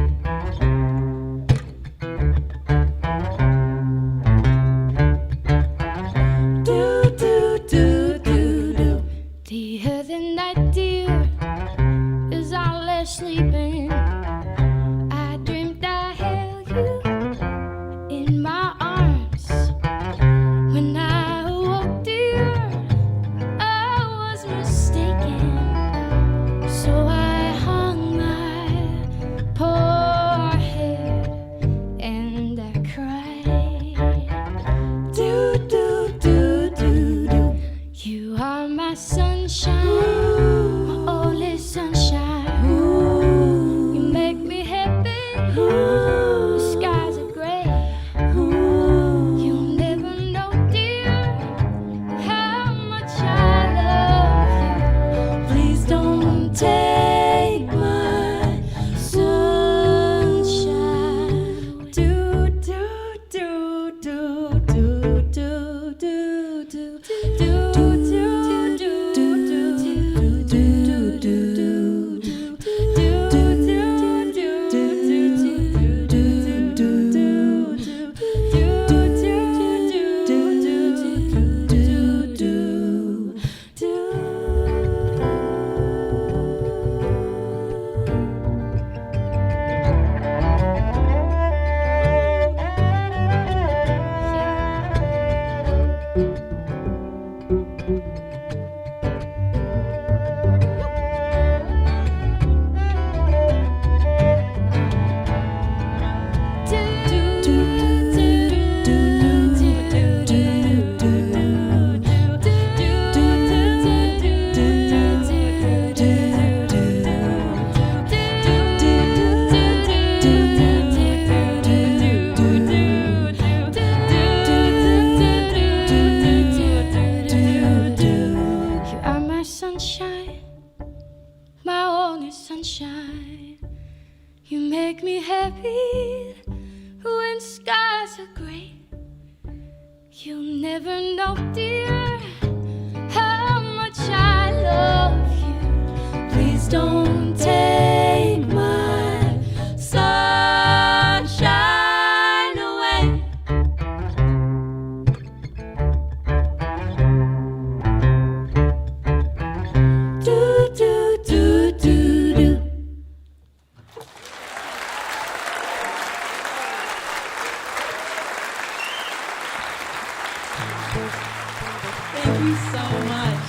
Do, do, do, do, do. The other night, dear, as I lay sleeping, I dreamed I held you in my arms. When I awoke, dear, I was mistaken. So I hung my poor head and I cried. Do, do, do, do, do. You are my sunshine, my only sunshine. You make me happy. The skies are gray. You'll never know, dear, how much I love you. Please don't take my sunshine. Do, do, do, do, do, do, do, do, do, You are my sunshine, my only sunshine. You make me happy when skies are gray. You'll never know, dear, how much I love you. Please don't take my sunshine away. Do, do, do, do, do. Thank you so much.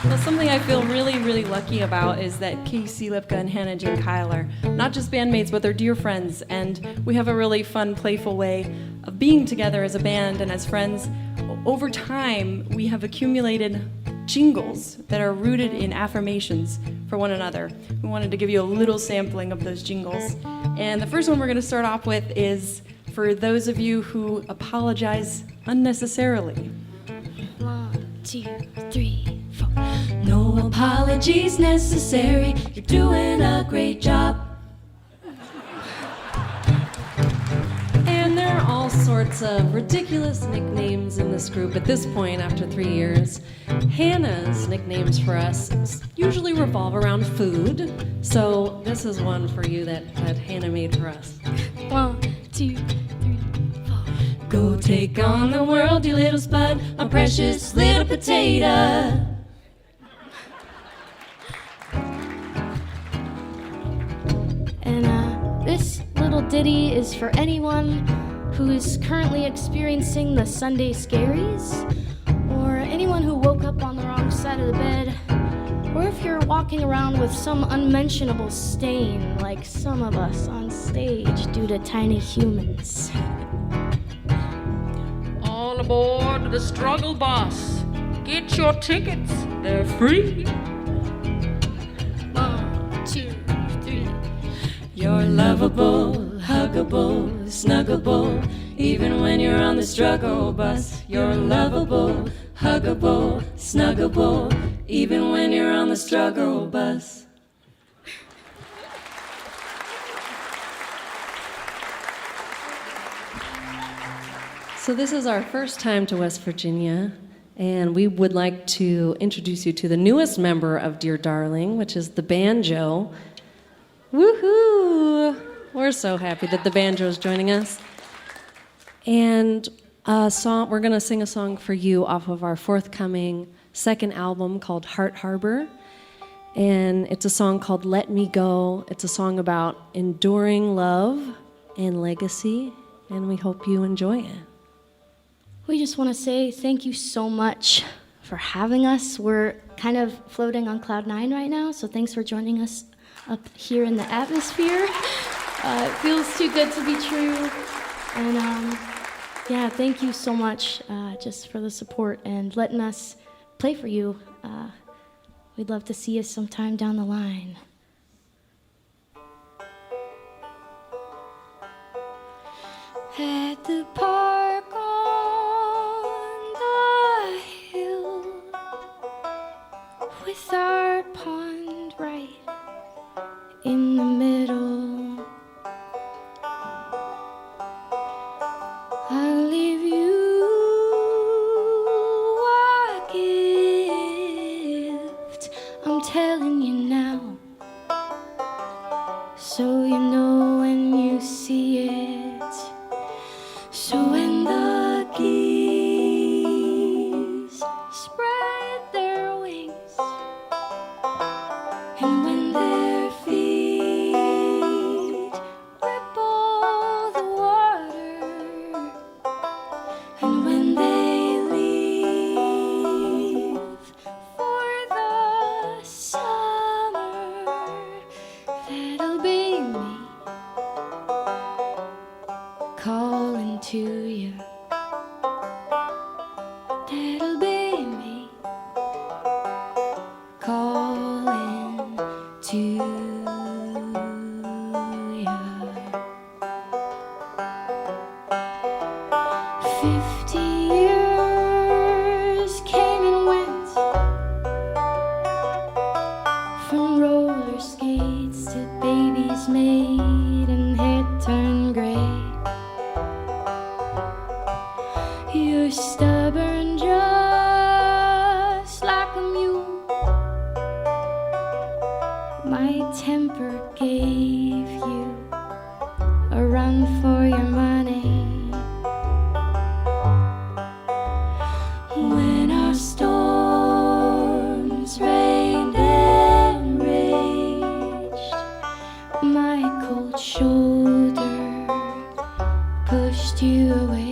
Well, something I feel really, really lucky about is that Casey Lipka and Hannah Jane Kyle are not just bandmates, but they're dear friends, and we have a really fun, playful way of being together as a band and as friends. Over time, we have accumulated jingles that are rooted in affirmations for one another. We wanted to give you a little sampling of those jingles. And the first one we're going to start off with is for those of you who apologize unnecessarily. 1, 2, 3, 4. No apologies necessary. You're doing a great job. And there are all sorts of ridiculous nicknames in this group at this point after 3 years. Hannah's nicknames for us usually revolve around food, so this is one for you that Hannah made for us. 1, 2, Go take on the world, you little spud, my precious little potato. And this little ditty is for anyone who is currently experiencing the Sunday scaries, or anyone who woke up on the wrong side of the bed, or if you're walking around with some unmentionable stain like some of us on stage due to tiny humans. All aboard the struggle bus. Get your tickets, they're free. 1, 2, 3. You're lovable, huggable, snuggable, even when you're on the struggle bus. You're lovable, huggable, snuggable, even when you're on the struggle bus. So this is our first time to West Virginia, and we would like to introduce you to the newest member of Dear Darling, which is the banjo. Woohoo! We're so happy that the banjo is joining us. And we're going to sing a song for you off of our forthcoming second album called Heart Harbor. And it's a song called Let Me Go. It's a song about enduring love and legacy, and we hope you enjoy it. We just want to say thank you so much for having us. We're kind of floating on cloud 9 right now, so thanks for joining us up here in the atmosphere. It feels too good to be true. And yeah, thank you so much just for the support and letting us play for you. We'd love to see you sometime down the line. At the park on the hill, with our pond right in the middle, I'll leave you a gift, I'm telling you now, so you know when you see it. So when the geese spread their wings, and when their feet ripple the water, and when they leave for the summer, that'll be me calling to you. That'll be me calling to you. 50 years came and went, from roller skates to babies made and hair turned gray. You're stubborn just like a mule. My temper gave you a run for your money. When our storms rained and raged, my cold shoulder pushed you away.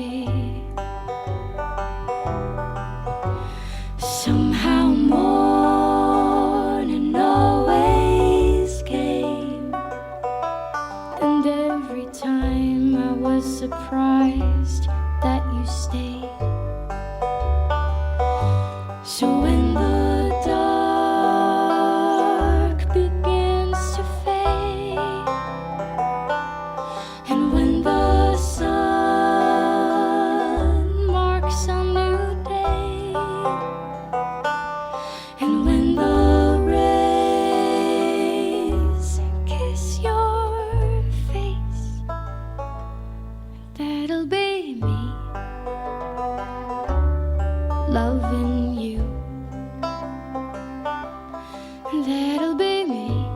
Somehow morning always came, and every time I was surprised that you stayed. So when the dark begins to fade, and when the sun marks a new day, and when the rays kiss your face, that'll be me loving you. That'll be me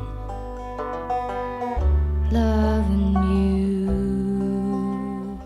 loving you.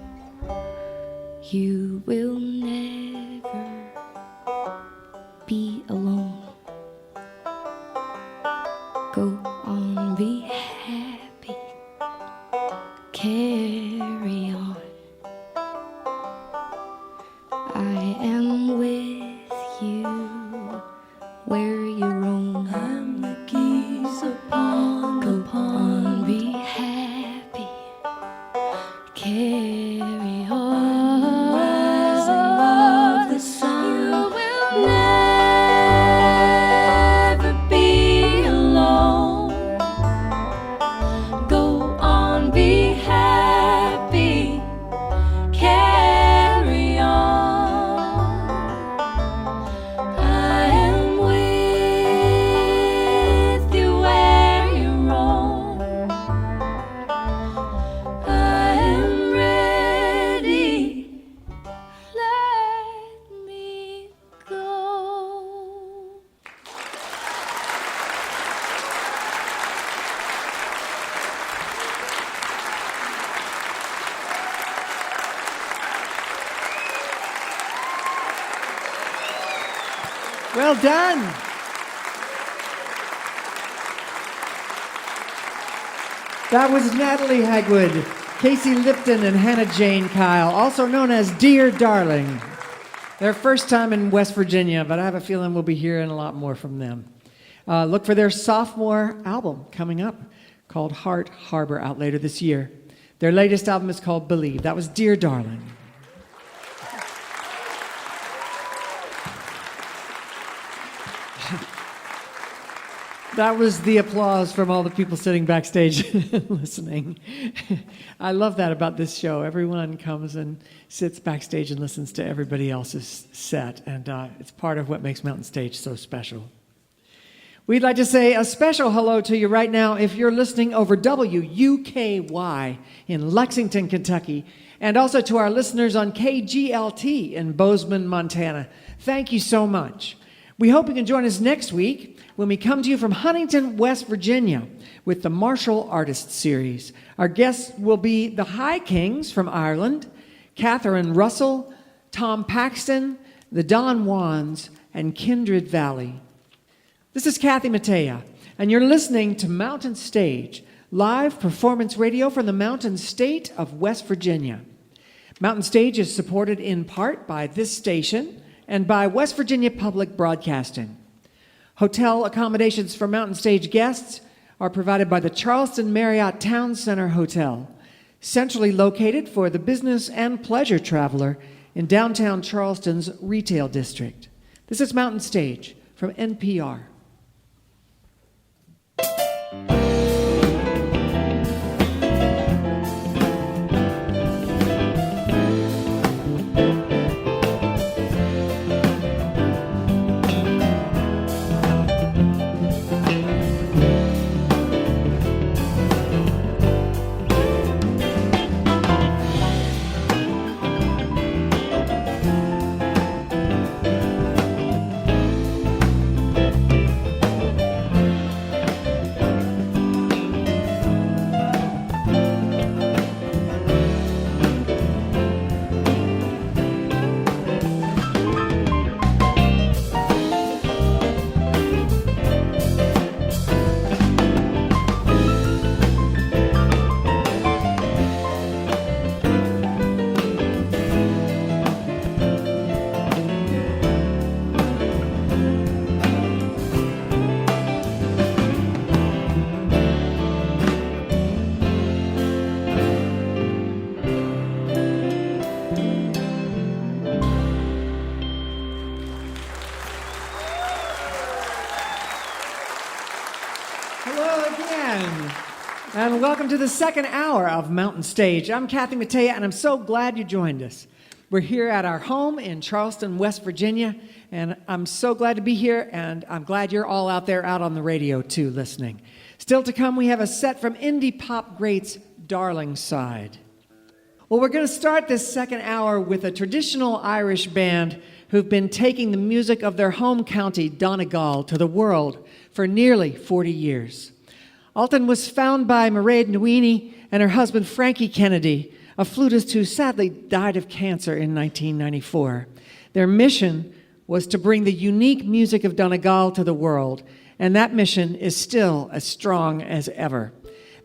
Well done. That was Natalie Hagwood, Casey Lipton, and Hannah Jane Kyle, also known as Dear Darling. Their first time in West Virginia, but I have a feeling we'll be hearing a lot more from them. Look for their sophomore album coming up called Heart Harbor, out later this year. Their latest album is called Believe. That was Dear Darling. That was the applause from all the people sitting backstage listening. I love that about this show. Everyone comes and sits backstage and listens to everybody else's set, and it's part of what makes Mountain Stage so special. We'd like to say a special hello to you right now if you're listening over WUKY in Lexington, Kentucky, and also to our listeners on KGLT in Bozeman, Montana. Thank you so much. We hope you can join us next week when we come to you from Huntington, West Virginia with the Marshall Artist Series. Our guests will be the High Kings from Ireland, Catherine Russell, Tom Paxton, the Don Juans, and Kindred Valley. This is Kathy Mattea, and you're listening to Mountain Stage, live performance radio from the Mountain State of West Virginia. Mountain Stage is supported in part by this station and by West Virginia Public Broadcasting. Hotel accommodations for Mountain Stage guests are provided by the Charleston Marriott Town Center Hotel, centrally located for the business and pleasure traveler in downtown Charleston's retail district. This is Mountain Stage from NPR. And welcome to the second hour of Mountain Stage. I'm Kathy Mattea, and I'm so glad you joined us. We're here at our home in Charleston, West Virginia, and I'm so glad to be here, and I'm glad you're all out there out on the radio, too, listening. Still to come, we have a set from indie pop greats Darlingside. Well, we're going to start this second hour with a traditional Irish band who've been taking the music of their home county, Donegal, to the world for nearly 40 years. Altan was found by Mairead Nwini and her husband Frankie Kennedy, a flutist who sadly died of cancer in 1994. Their mission was to bring the unique music of Donegal to the world, and that mission is still as strong as ever.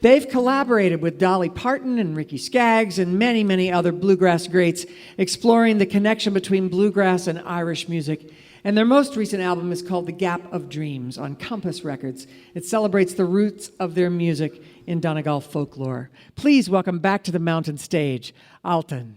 They've collaborated with Dolly Parton and Ricky Skaggs and many, many other bluegrass greats, exploring the connection between bluegrass and Irish music. And their most recent album is called The Gap of Dreams on Compass Records. It celebrates the roots of their music in Donegal folklore. Please welcome back to the Mountain Stage, Altan.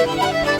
Thank you.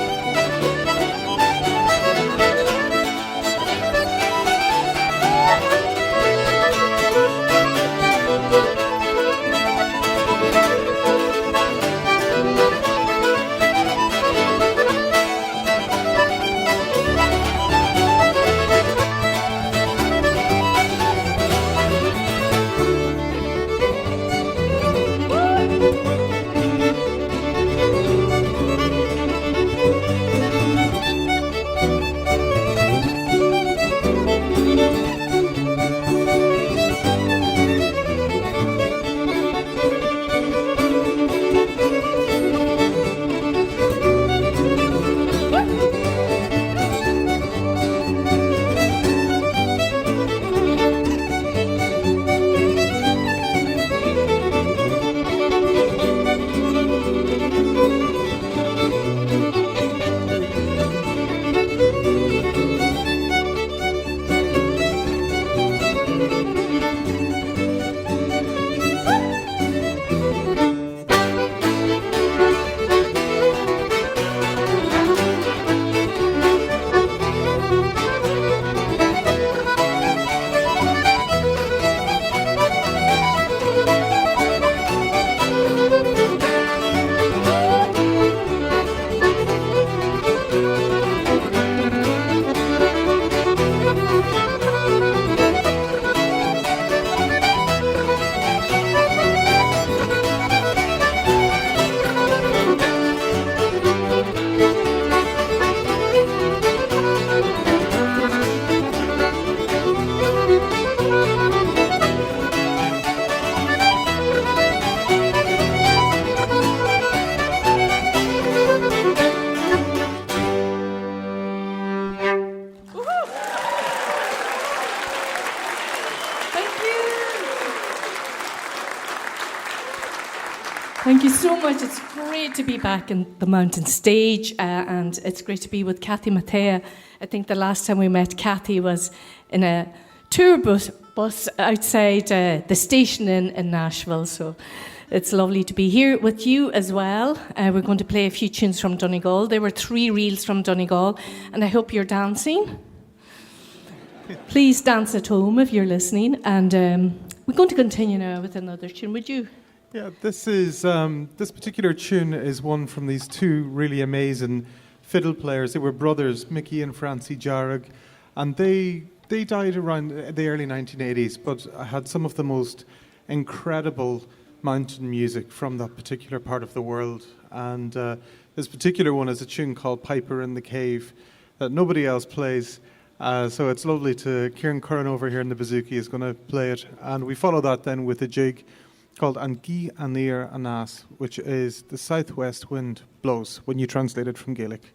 Thank you so much. It's great to be back in the Mountain Stage, and it's great to be with Kathy Mattea. I think the last time we met Kathy was in a tour bus outside the station in Nashville, so it's lovely to be here with you as well. We're going to play a few tunes from Donegal. There were 3 reels from Donegal, and I hope you're dancing. Please dance at home if you're listening, and we're going to continue now with another tune. Would you? Yeah, this particular tune is one from these 2 really amazing fiddle players. They were brothers, Mickey and Francie Jarrag, and they died around the early 1980s, but had some of the most incredible mountain music from that particular part of the world. And this particular one is a tune called Piper in the Cave that nobody else plays. So it's lovely to... Kieran Curran over here in the bouzouki is going to play it. And we follow that then with a jig called An Gí Anir Anas, which is the southwest wind blows when you translate it from Gaelic.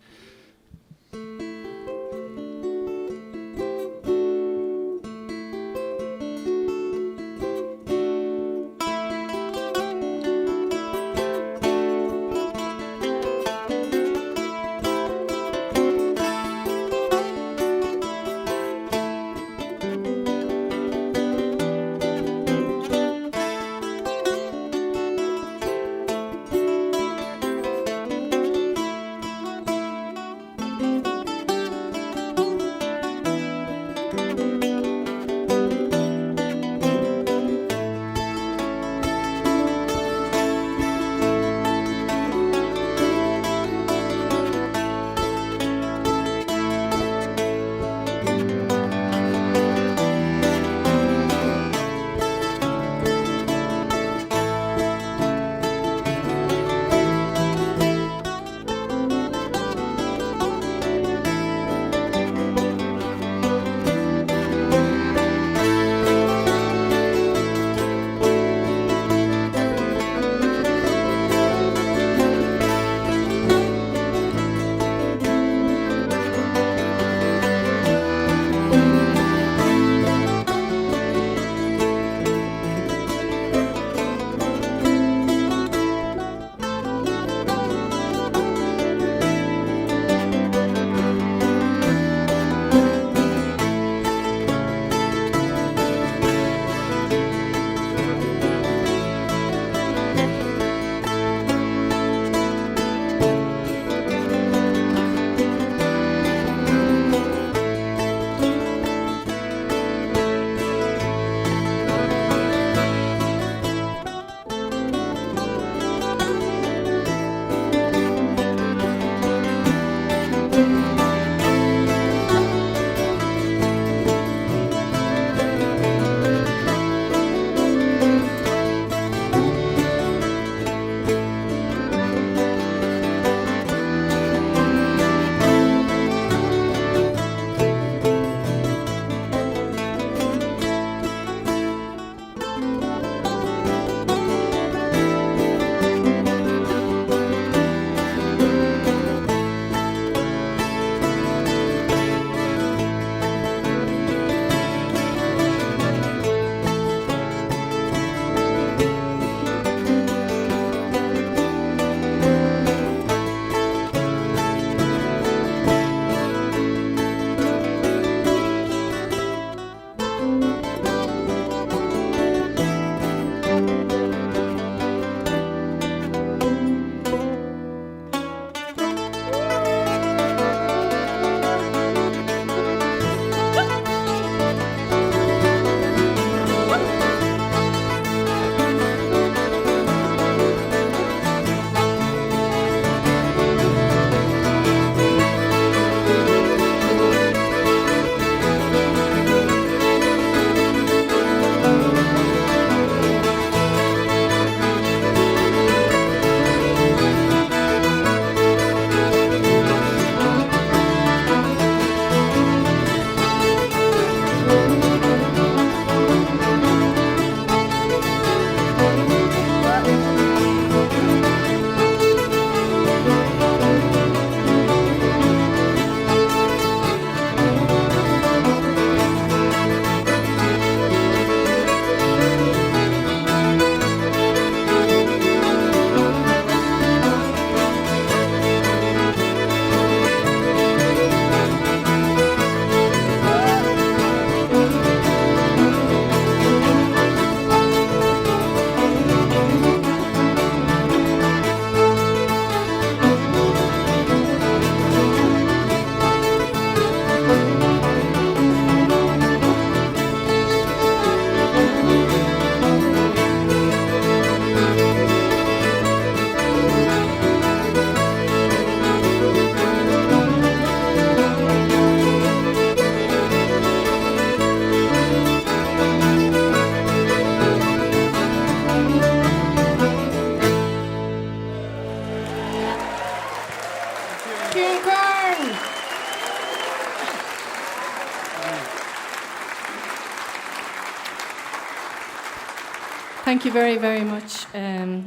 Thank you very, very much.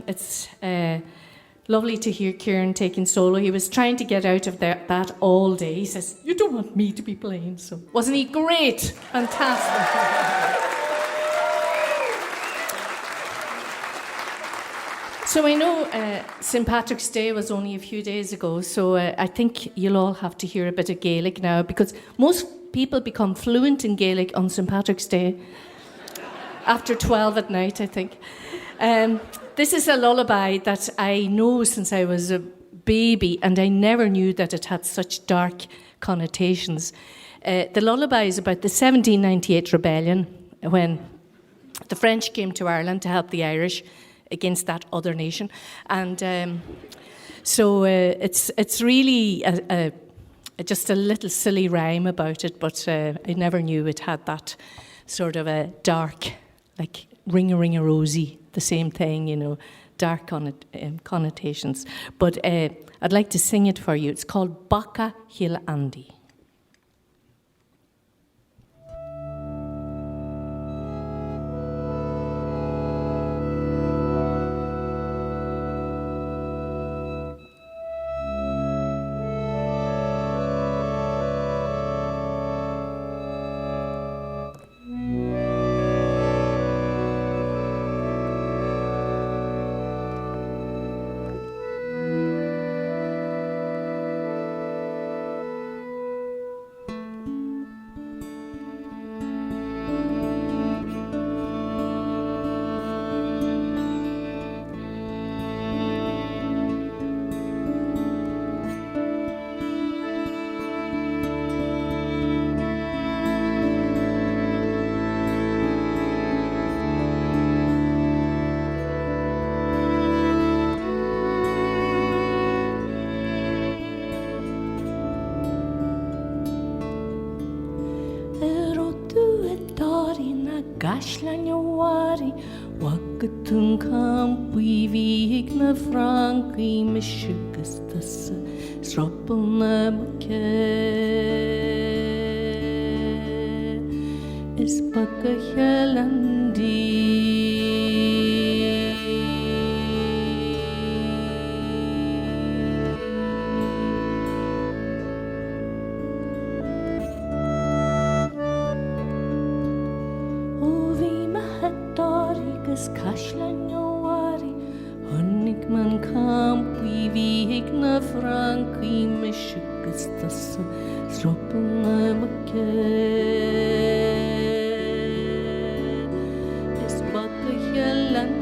It's lovely to hear Kieran taking solo. He was trying to get out of that all day. He says, "You don't want me to be playing." So wasn't he great? Fantastic. So I know St. Patrick's Day was only a few days ago, so I think you'll all have to hear a bit of Gaelic now, because most people become fluent in Gaelic on St. Patrick's Day. After 12 at night, I think. This is a lullaby that I know since I was a baby, and I never knew that it had such dark connotations. The lullaby is about the 1798 rebellion, when the French came to Ireland to help the Irish against that other nation. And so it's really just a little silly rhyme about it, but I never knew it had that sort of a dark, like ring-a-ring-a-rosy, the same thing, you know, dark connotations. But I'd like to sing it for you. It's called Baka Hil Andy. Gashlanyawari, Wakatun Kampi Vigna Franki Mishigastas, Sropelnamake is Kashlanyawari, Honigman Kampi Vigna Franki Mishigastas, Sropelnamake is Bakayalandi.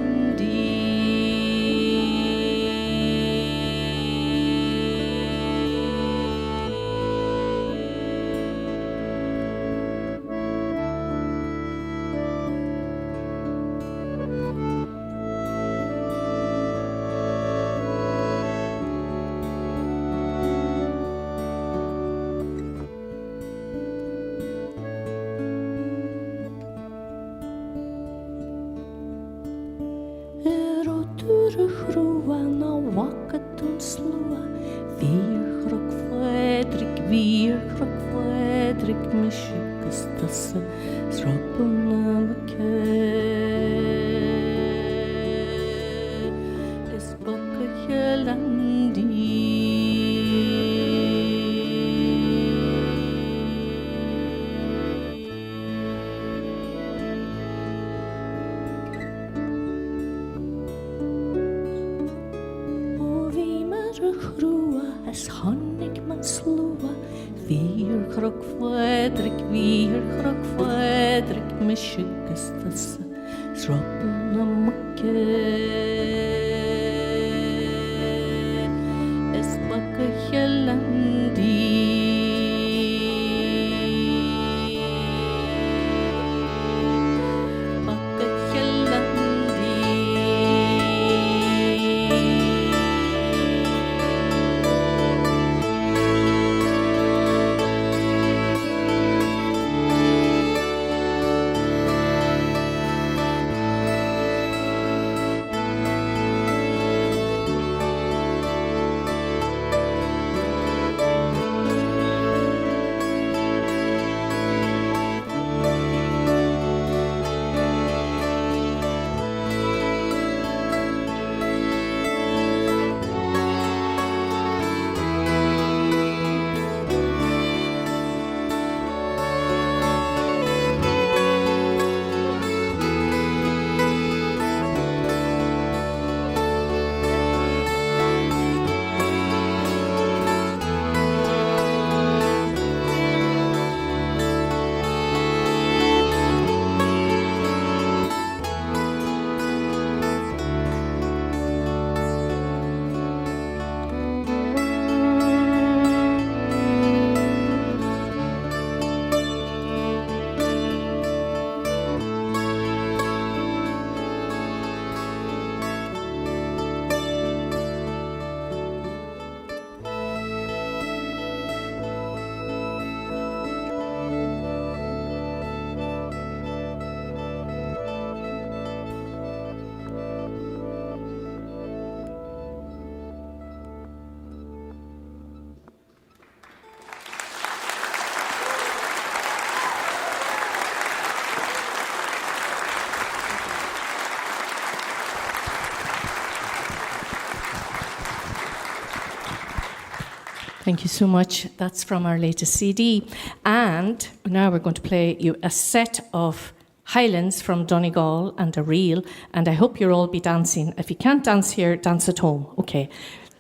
Thank you so much. That's from our latest CD. And now we're going to play you a set of Highlands from Donegal and a reel. And I hope you'll all be dancing. If you can't dance here, dance at home. Okay.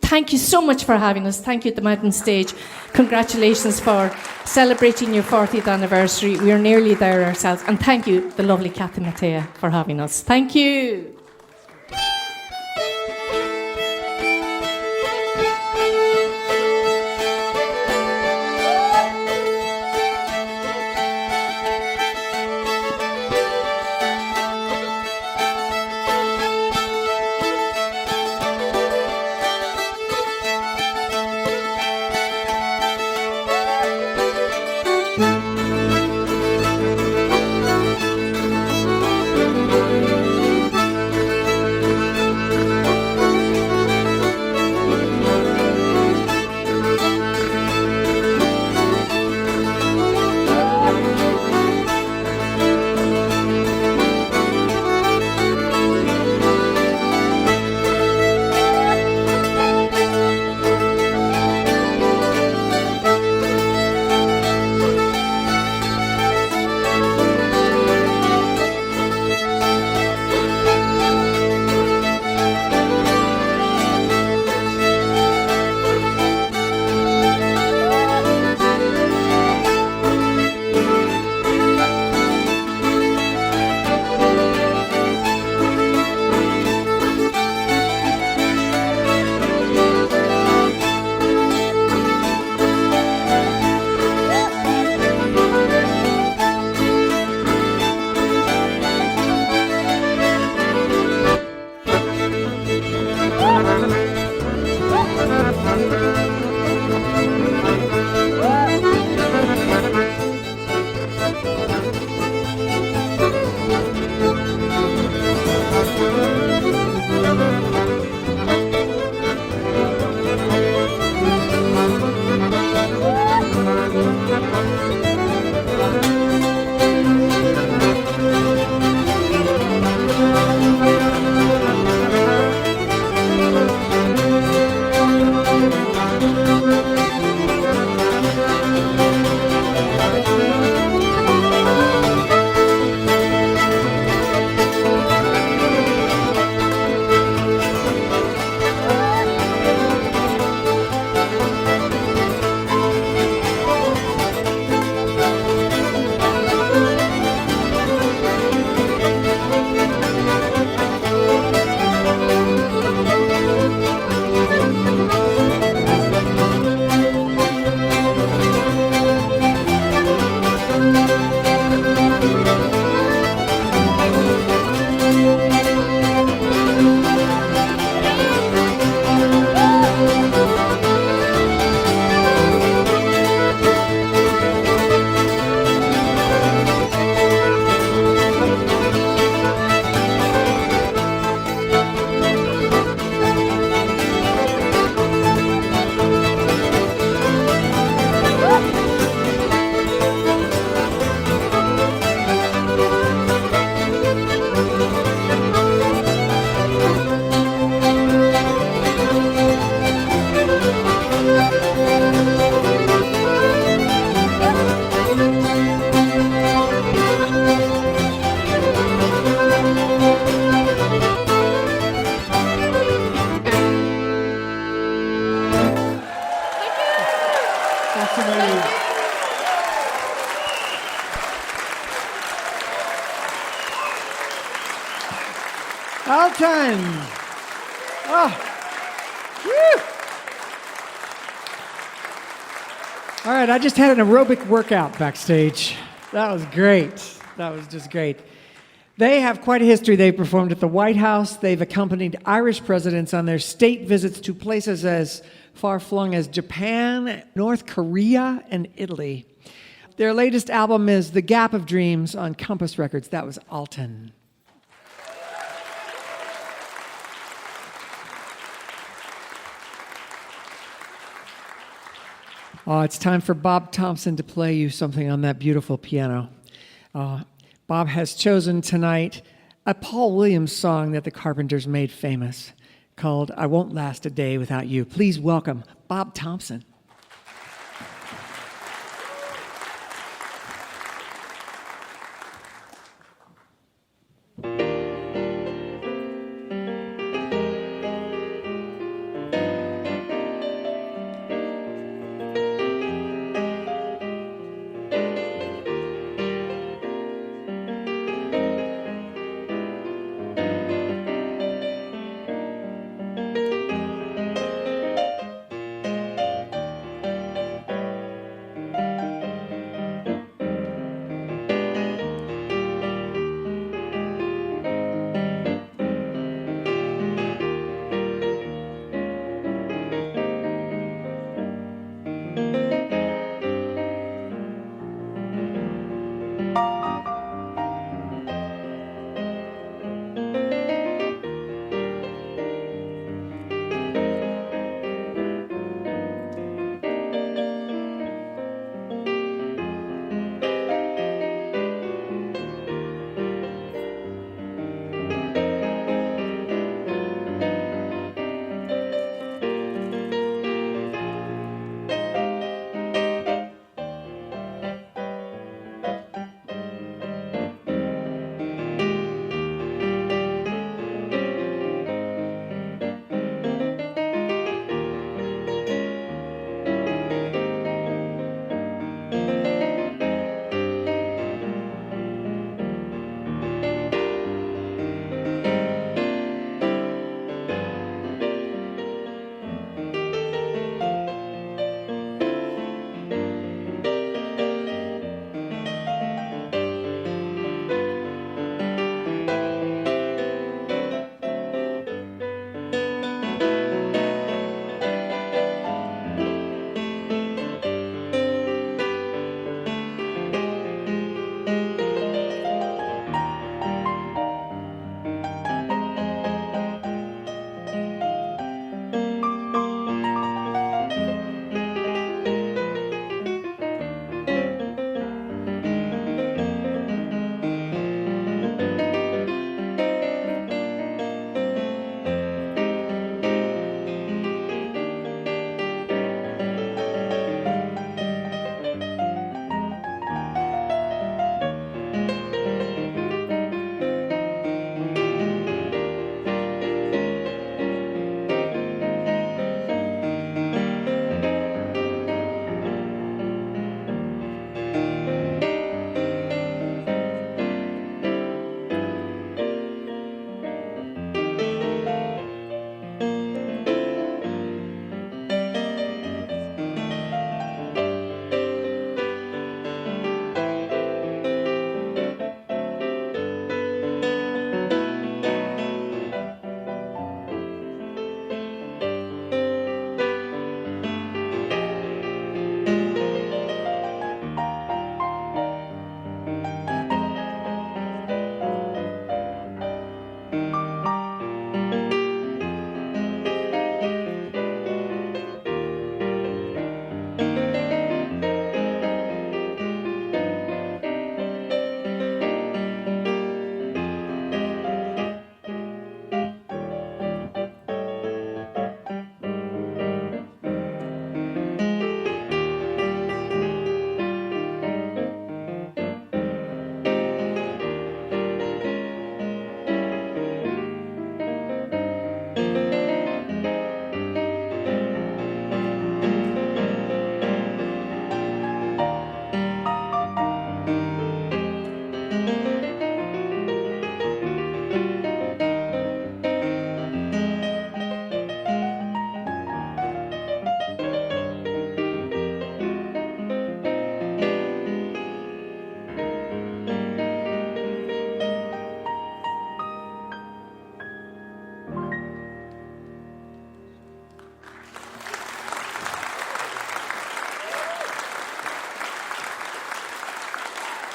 Thank you so much for having us. Thank you at the Mountain Stage. Congratulations for celebrating your 40th anniversary. We are nearly there ourselves. And thank you, the lovely Kathy Mattea, for having us. Thank you. Altan. Oh. Whew. All right, I just had an aerobic workout backstage. That was great. That was just great. They have quite a history. They performed at the White House. They've accompanied Irish presidents on their state visits to places as far-flung as Japan, North Korea, and Italy. Their latest album is The Gap of Dreams on Compass Records. That was Altan. Oh, it's time for Bob Thompson to play you something on that beautiful piano. Bob has chosen tonight a Paul Williams song that the Carpenters made famous called I Won't Last a Day Without You. Please welcome Bob Thompson.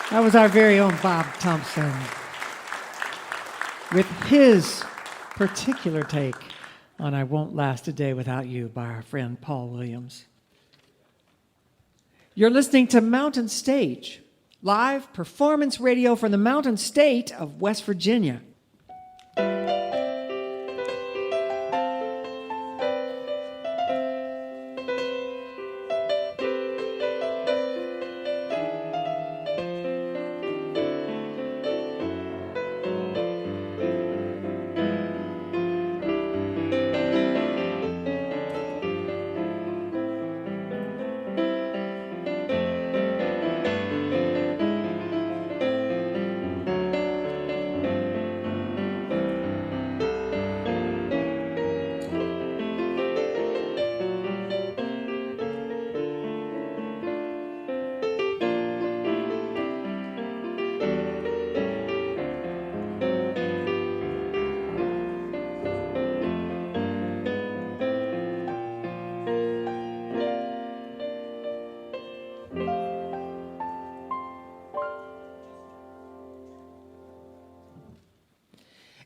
That was our very own Bob Thompson with his particular take on I Won't Last a Day Without You by our friend Paul Williams. You're listening to Mountain Stage, live performance radio from the Mountain State of West Virginia.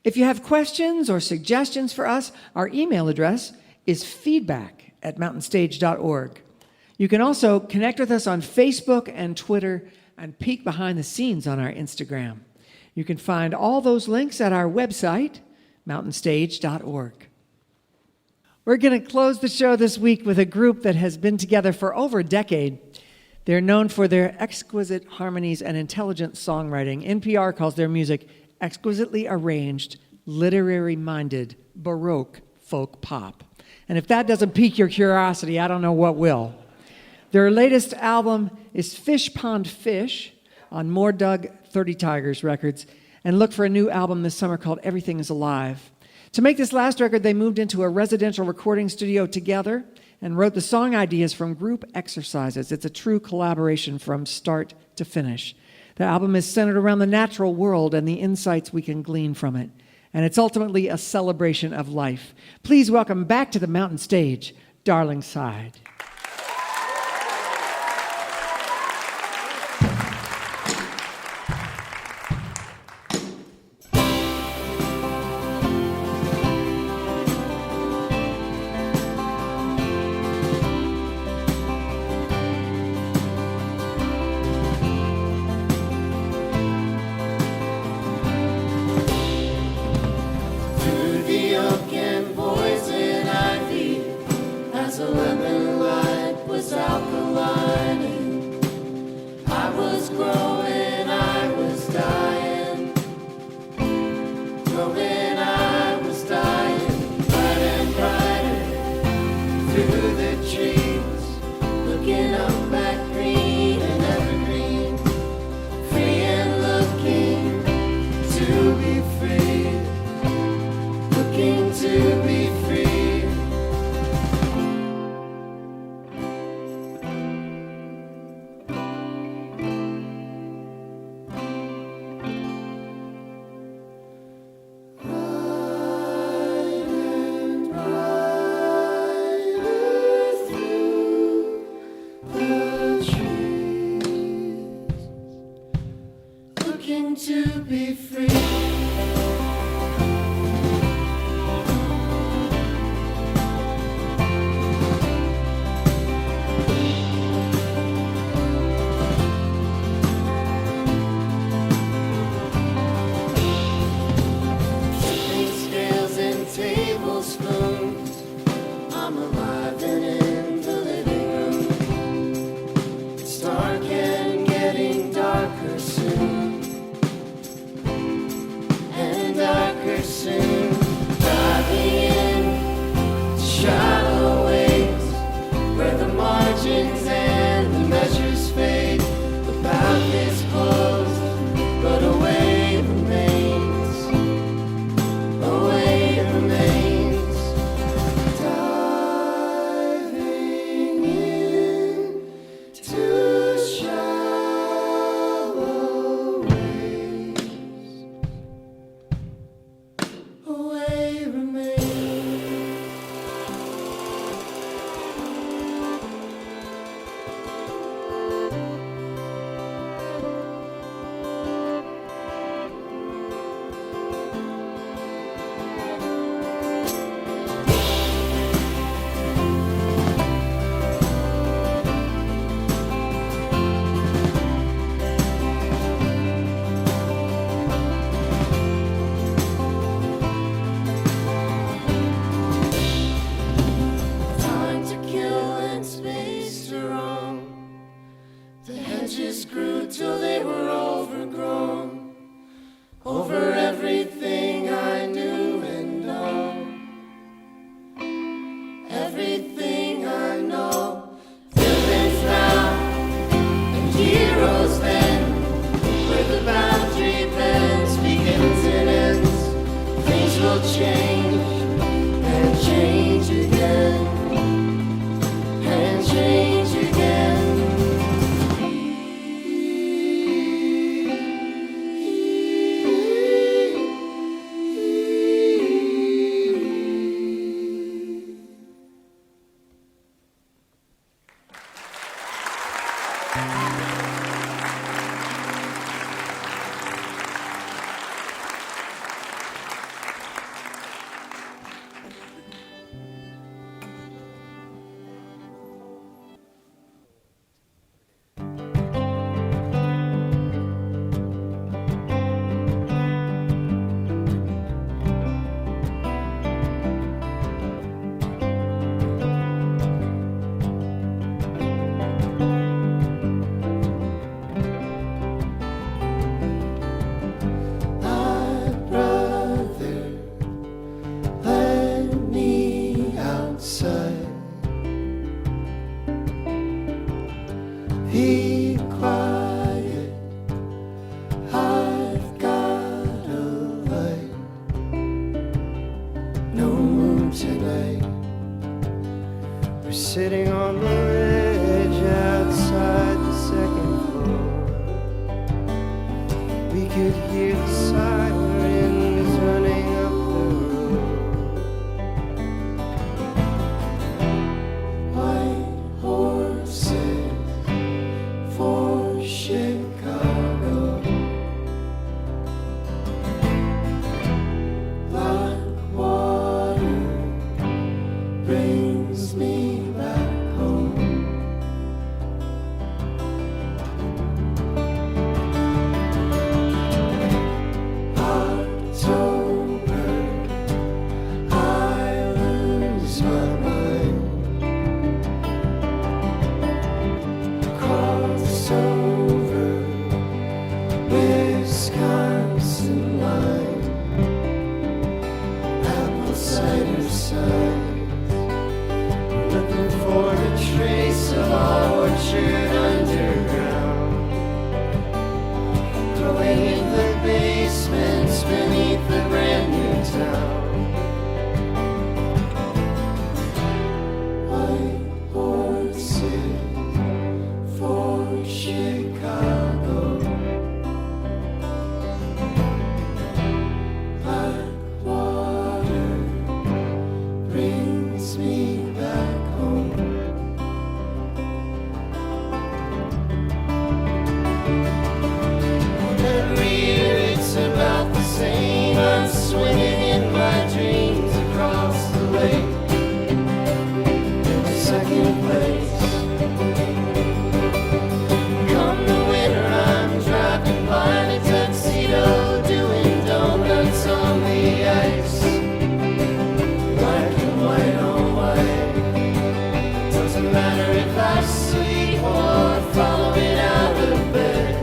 If you have questions or suggestions for us, our email address is feedback@mountainstage.org. You can also connect with us on Facebook and Twitter and peek behind the scenes on our Instagram. You can find all those links at our website, mountainstage.org. We're going to close the show this week with a group that has been together for over a decade. They're known for their exquisite harmonies and intelligent songwriting. NPR calls their music exquisitely arranged, literary-minded, Baroque folk pop. And if that doesn't pique your curiosity, I don't know what will. Their latest album is Fish Pond Fish on More Doug 30 Tigers Records, and look for a new album this summer called Everything is Alive. To make this last record, they moved into a residential recording studio together and wrote the song ideas from group exercises. It's a true collaboration from start to finish. The album is centered around the natural world and the insights we can glean from it. And it's ultimately a celebration of life. Please welcome back to the Mountain Stage, Darlingside. And sitting on the ledge outside the second floor. We could hear the sirens running up the road. White horses for Chicago. Like water brings me back home. October, I lose my mind. Cross over Wisconsin line. Apple cider signs. Looking for a trace of our orchard underground. Growing in the basements beneath the brand new town. White horses for Chicago. Black water brings me back home. Every year it's about the same. I'm swimming in my dreams across the lake. Second place. Come the winter, I'm driving by the tuxedo, doing donuts on the ice. Black and white on white. Doesn't matter if I sleep or follow it out of bed.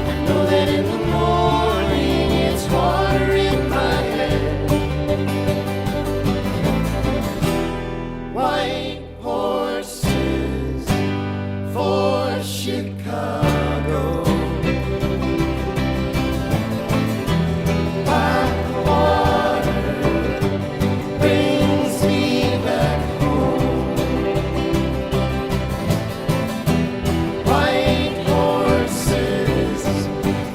I know that in the morning it's water in my head. White horses for Chicago. Black water brings me back home. White horses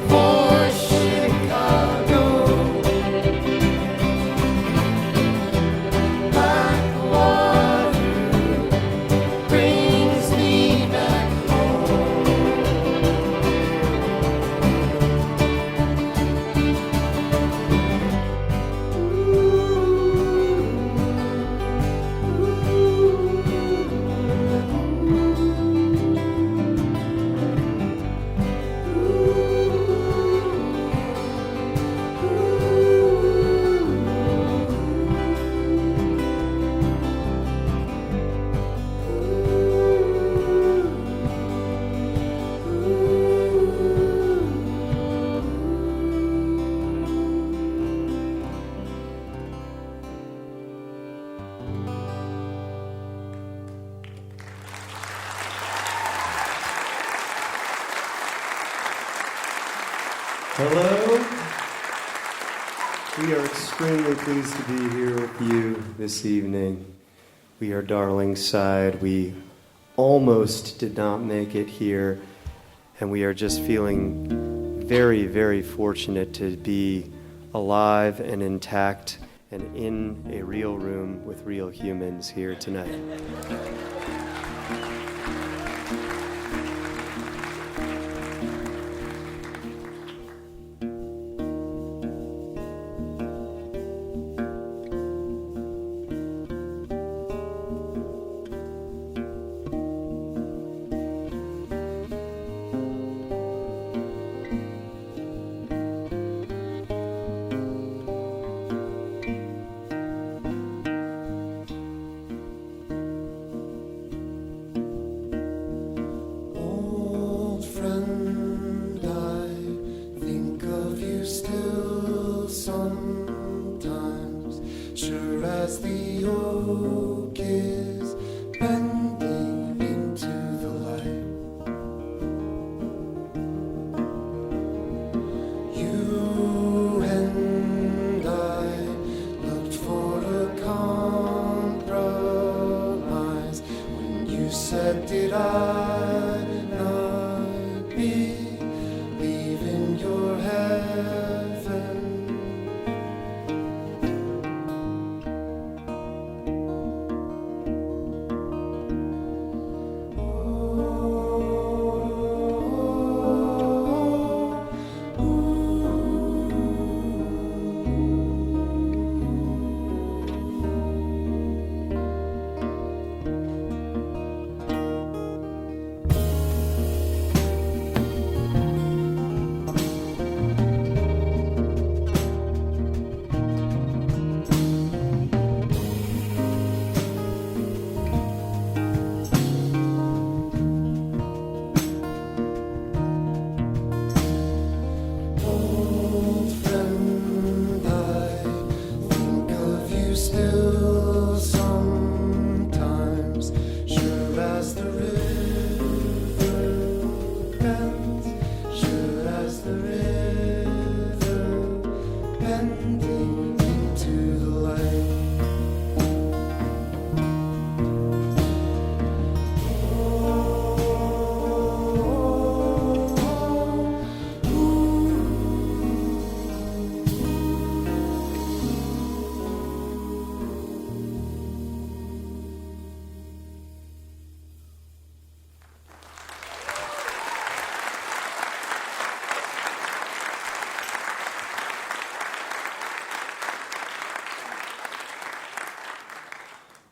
for Chicago. Black water brings me back home. Hello. We are extremely pleased to be here with you this evening. We are Darlingside. We almost did not make it here, and we are just feeling very, very fortunate to be alive and intact and in a real room with real humans here tonight.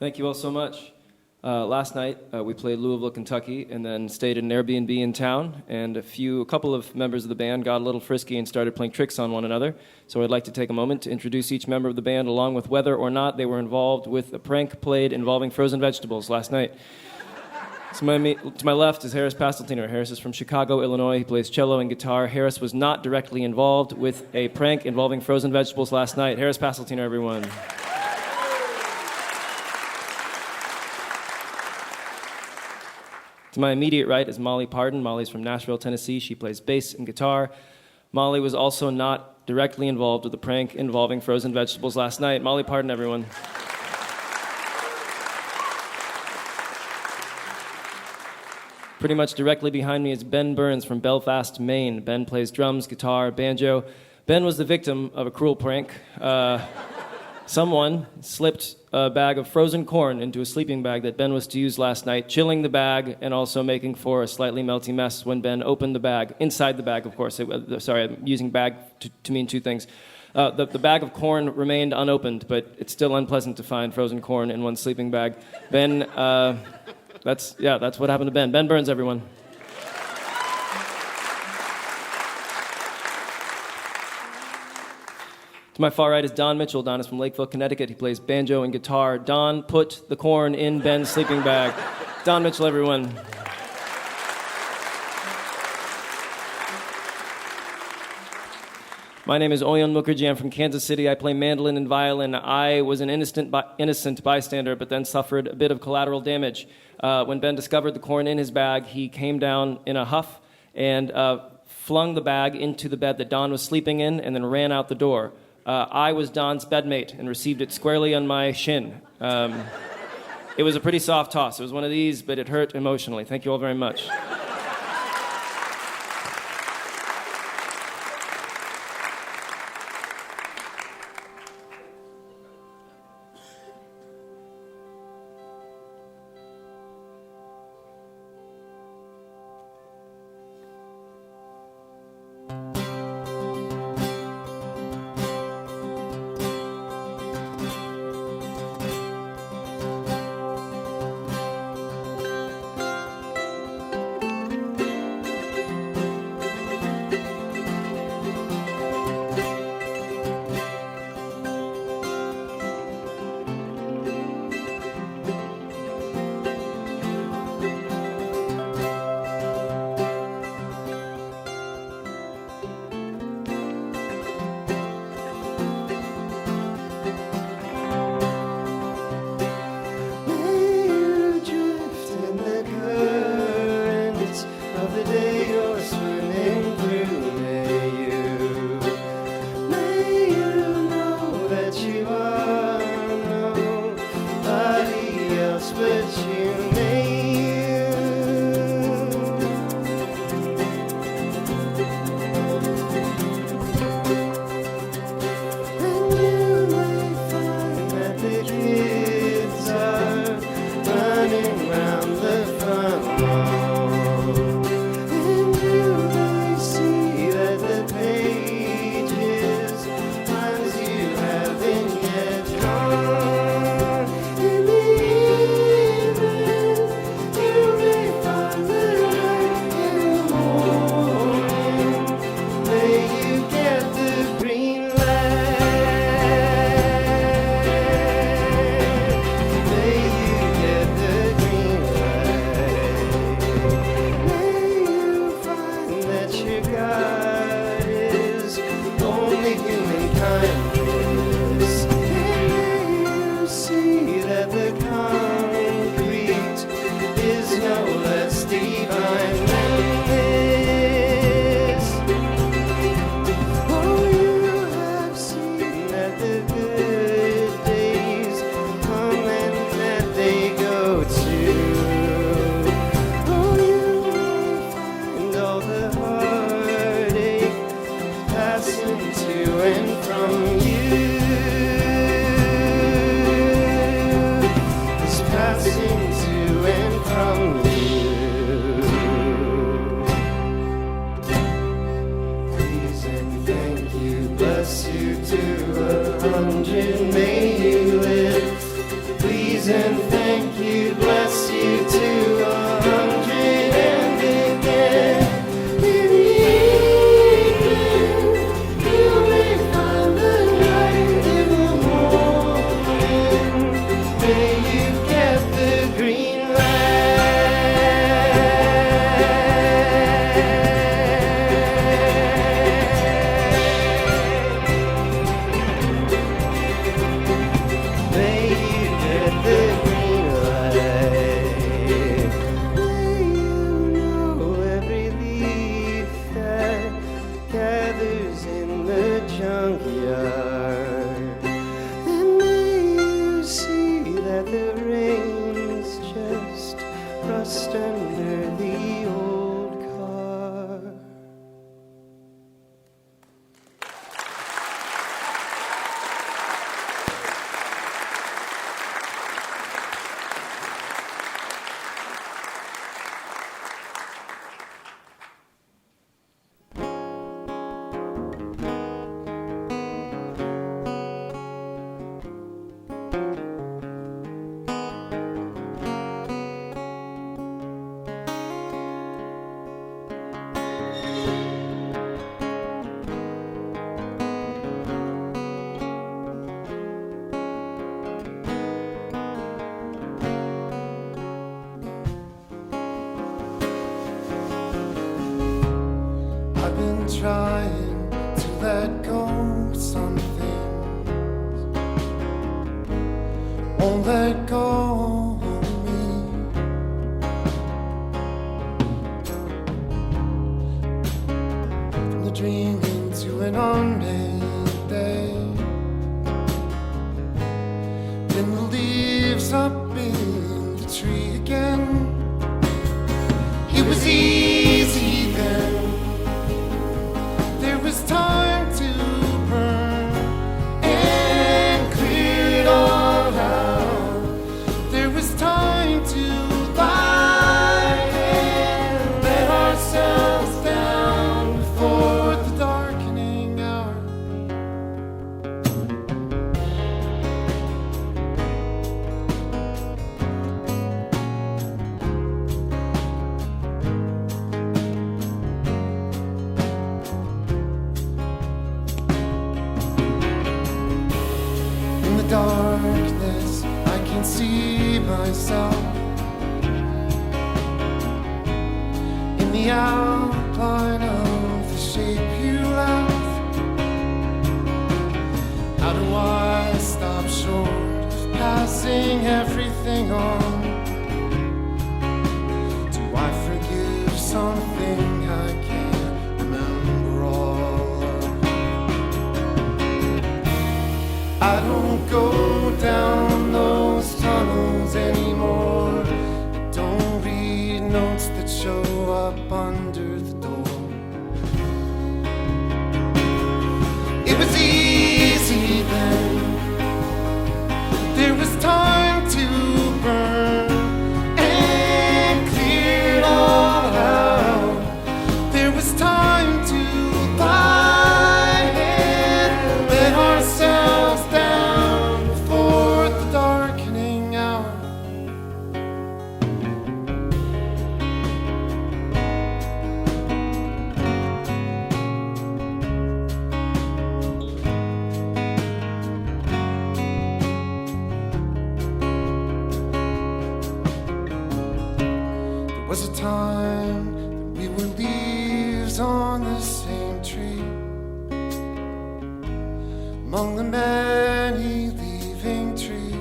Thank you all so much. Last night, we played Louisville, Kentucky, and then stayed at an Airbnb in town, and a couple of members of the band got a little frisky and started playing tricks on one another. So I'd like to take a moment to introduce each member of the band, along with whether or not they were involved with a prank played involving frozen vegetables last night. To my left is Harris Pasteltiner. Harris is from Chicago, Illinois. He plays cello and guitar. Harris was not directly involved with a prank involving frozen vegetables last night. Harris Pasteltiner, everyone. To my immediate right is Molly Pardon. Molly's from Nashville, Tennessee. She plays bass and guitar. Molly was also not directly involved with a prank involving frozen vegetables last night. Molly Pardon, everyone. Pretty much directly behind me is Ben Burns from Belfast, Maine. Ben plays drums, guitar, banjo. Ben was the victim of a cruel prank. Someone slipped a bag of frozen corn into a sleeping bag that Ben was to use last night, chilling the bag and also making for a slightly melty mess when Ben opened the bag. Inside the bag, of course. Sorry, I'm using bag to mean two things. The bag of corn remained unopened, but it's still unpleasant to find frozen corn in one's sleeping bag. Ben, that's what happened to Ben. Ben Burns, everyone. To my far right is Don Mitchell. Don is from Lakeville, Connecticut. He plays banjo and guitar. Don put the corn in Ben's sleeping bag. Don Mitchell, everyone. My name is Oyon Mukherjee. I'm from Kansas City. I play mandolin and violin. I was an innocent bystander, but then suffered a bit of collateral damage. When Ben discovered the corn in his bag, he came down in a huff and flung the bag into the bed that Don was sleeping in and then ran out the door. I was Don's bedmate and received it squarely on my shin. It was a pretty soft toss. It was one of these, but it hurt emotionally. Thank you all very much. May you live, please and trying to let go some things. Won't let go of me. From the dream into an unmade day. Then the leaves up in the tree again. It was easy then. There was time to burn and clear it all out. There was time to lie and let ourselves down before the darkening hour. In the darkness, I can see myself. In the outline of the shape you left. How do I stop short of passing everything on? Do I forgive something I can't remember all of? I don't go down those tunnels anymore. Don't read notes that show up under the door. It was easy then. There was time to burn and clear it all out. There was time to lie and let ourselves down before the darkening hour. There was a time that we were leaves on the same tree. Among the many leaving trees,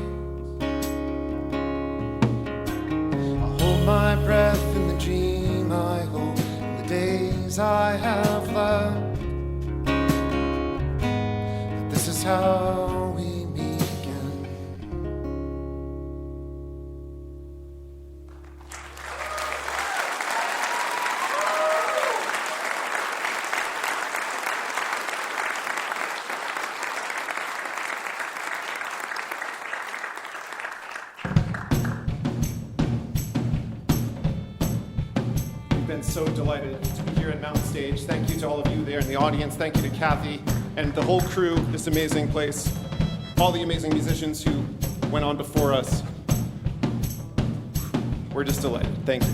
I hold my breath in the dream I hope in the days I have left. That this is how we meet again. We've been so delighted to be here at Mountain Stage. Thank you to all of you there in the audience. Thank you to Kathy and the whole crew, this amazing place. All the amazing musicians who went on before us. We're just delighted. Thank you.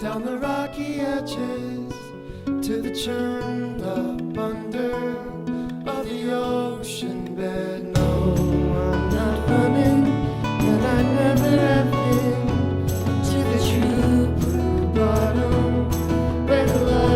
down the rocky edges to the churned up under of the ocean bed. No, I'm not running, and I never have been to the true blue bottom where the light.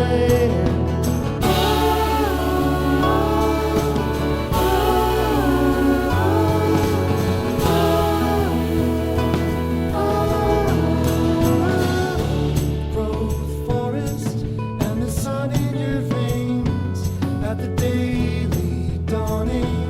The daily dawning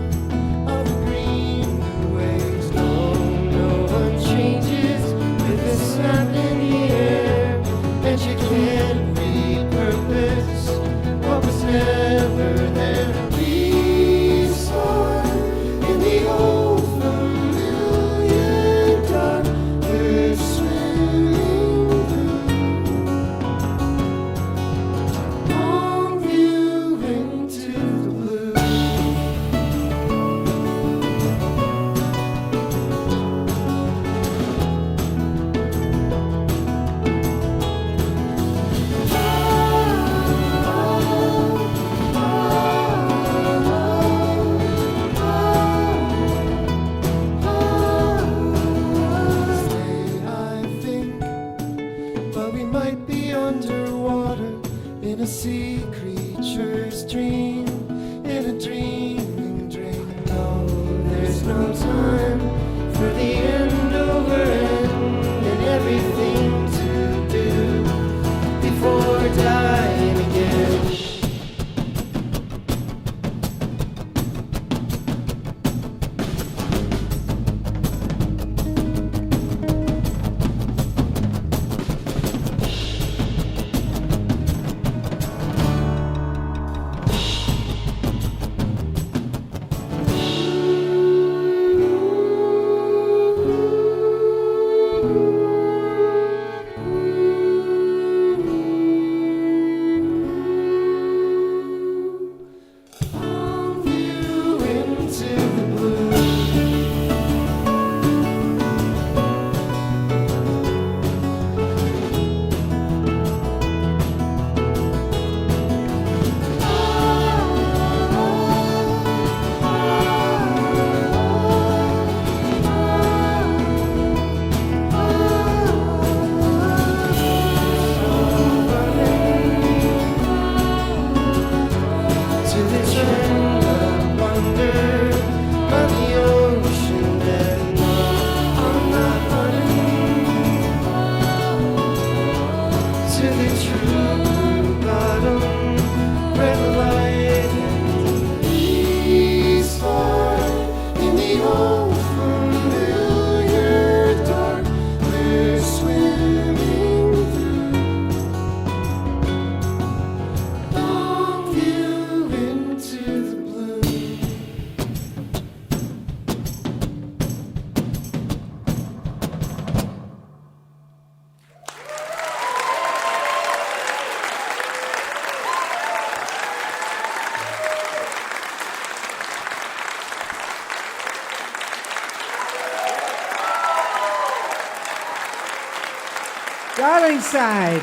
Darlingside.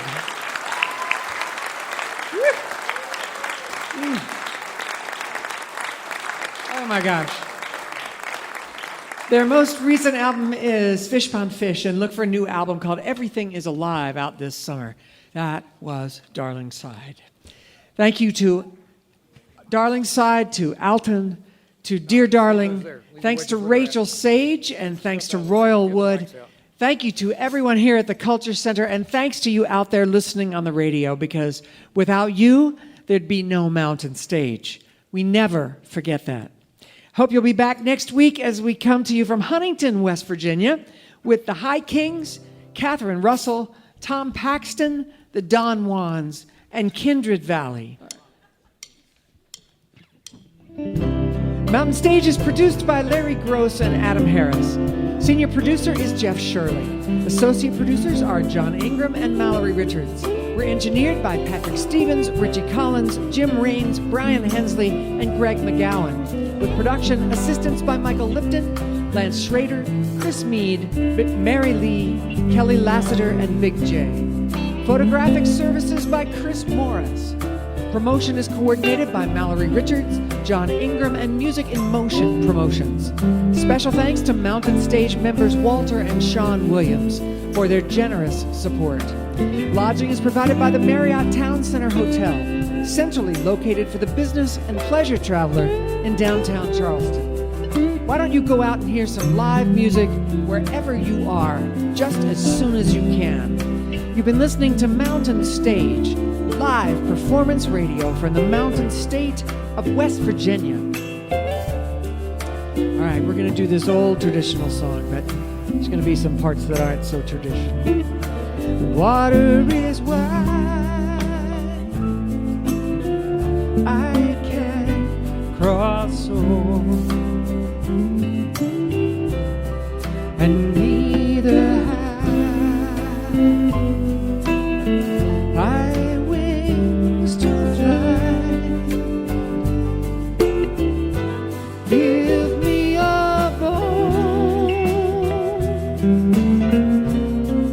Oh my gosh. Their most recent album is Fish Pound Fish, and look for a new album called Everything is Alive out this summer. That was Darlingside. Thank you to Darlingside, to Altan, to Dear Darling. Thanks to Rachael Sage, and thanks to Royal Wood. Thank you to everyone here at the Culture Center, and thanks to you out there listening on the radio, because without you, there'd be no Mountain Stage. We never forget that. Hope you'll be back next week as we come to you from Huntington, West Virginia, with the High Kings, Catherine Russell, Tom Paxton, the Don Juans, and Kindred Valley. Mountain Stage is produced by Larry Gross and Adam Harris. Senior producer is Jeff Shirley. Associate producers are John Ingram and Mallory Richards. We're engineered by Patrick Stevens, Richie Collins, Jim Raines, Brian Hensley, and Greg McGowan, with production assistance by Michael Lipton, Lance Schrader, Chris Mead, Mary Lee, Kelly Lassiter, and Big J. Photographic services by Chris Morris. Promotion is coordinated by Mallory Richards, John Ingram, and Music in Motion Promotions. Special thanks to Mountain Stage members Walter and Sean Williams for their generous support. Lodging is provided by the Marriott Town Center Hotel, centrally located for the business and pleasure traveler in downtown Charleston. Why don't you go out and hear some live music wherever you are, just as soon as you can. You've been listening to Mountain Stage, live performance radio from the Mountain State of West Virginia. All right, we're going to do this old traditional song, but there's going to be some parts that aren't so traditional. The water is wide, I can cross over, and neither have I wings to fly. Give me a boat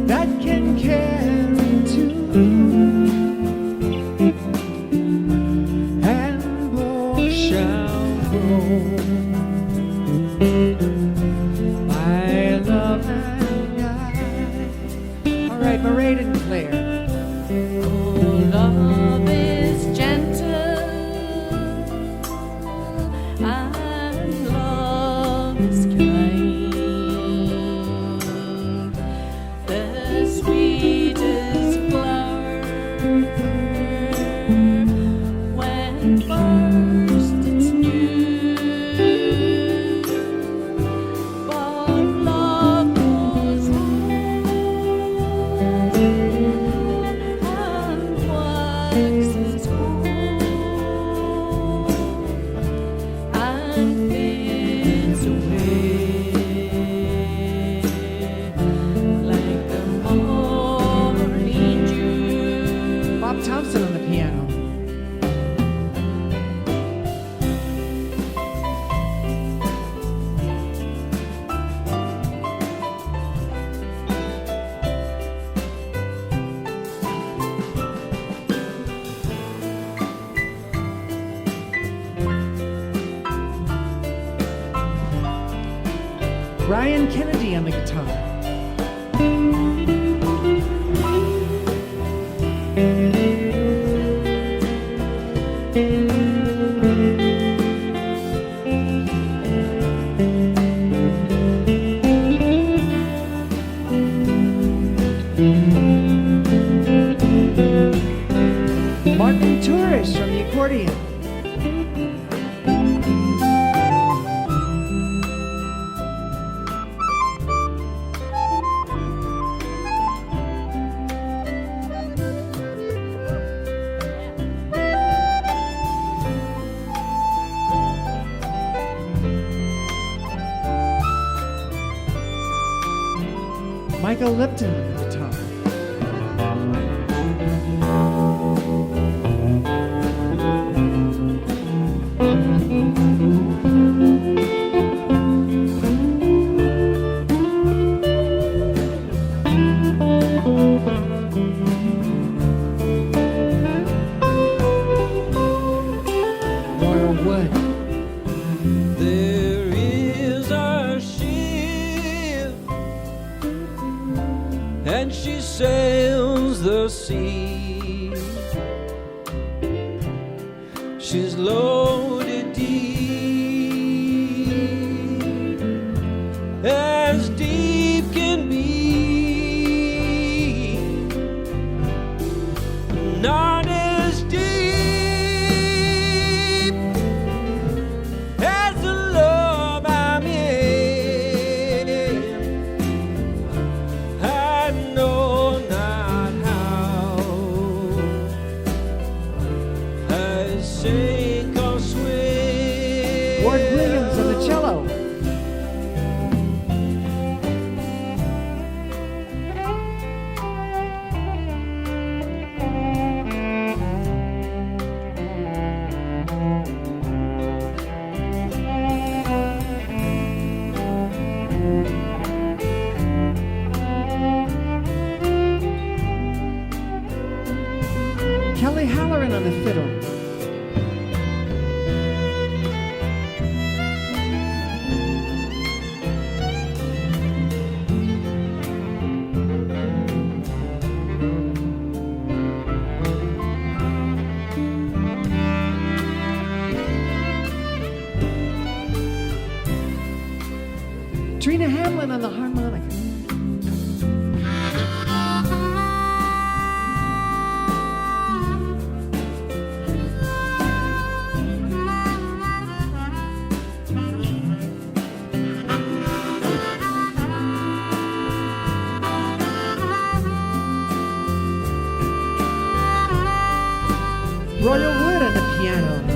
that can carry two, and both shall go. My love and I. All right, Mairead and Claire. Love is gentle and love is kind. The sweetest flower when first it's new, but love goes on and waxes cold and fades away like the morning dew. Bob Thompson on the piano. Brian Kennedy on the guitar. Martin Tourish from the accordion. Michael Lipton on the guitar. sails the sea. She's loaded deep, as deep can be, not as deep as the love I'm in. I know not how I sink or swim. Ward Williams on the cello. Kelly Halloran on the fiddle. Trina Hamlin on the harmonica. Royal Wood on the piano.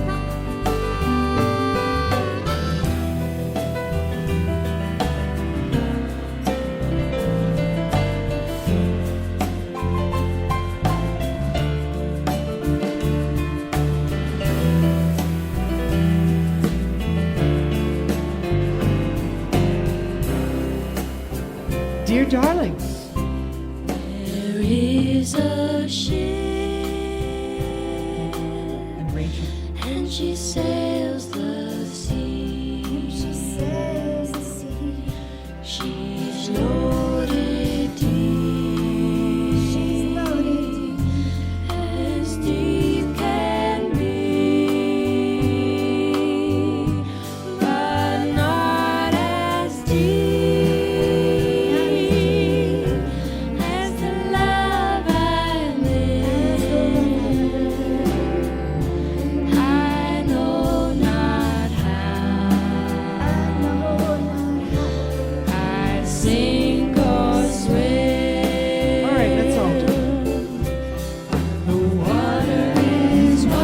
Dear Darlings. There is a ship, And Rachael. and she sails the sea. She's loaded deep. As deep can be, but not as deep as the love I'm in. I know not how I sink or swim. All right, let's all do it. The water is wide.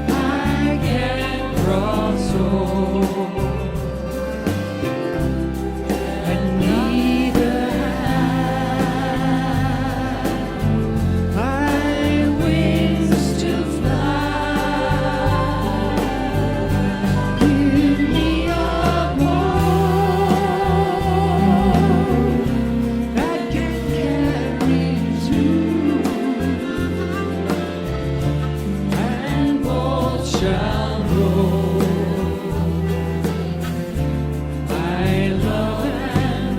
I can't cross over, and neither have I wings to fly. Give me a boat that can carry through, and both shall row. My love and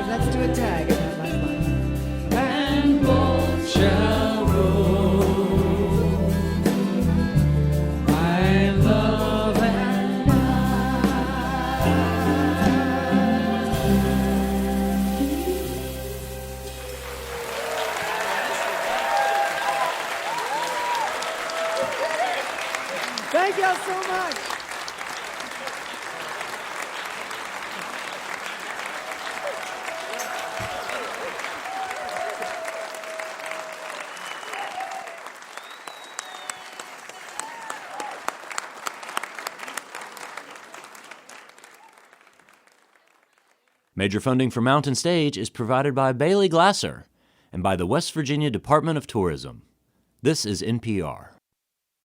Let's do a tag in that last line. and both shall row. My love and Thank y'all so much. Major funding for Mountain Stage is provided by Bailey Glasser and by the West Virginia Department of Tourism. This is NPR.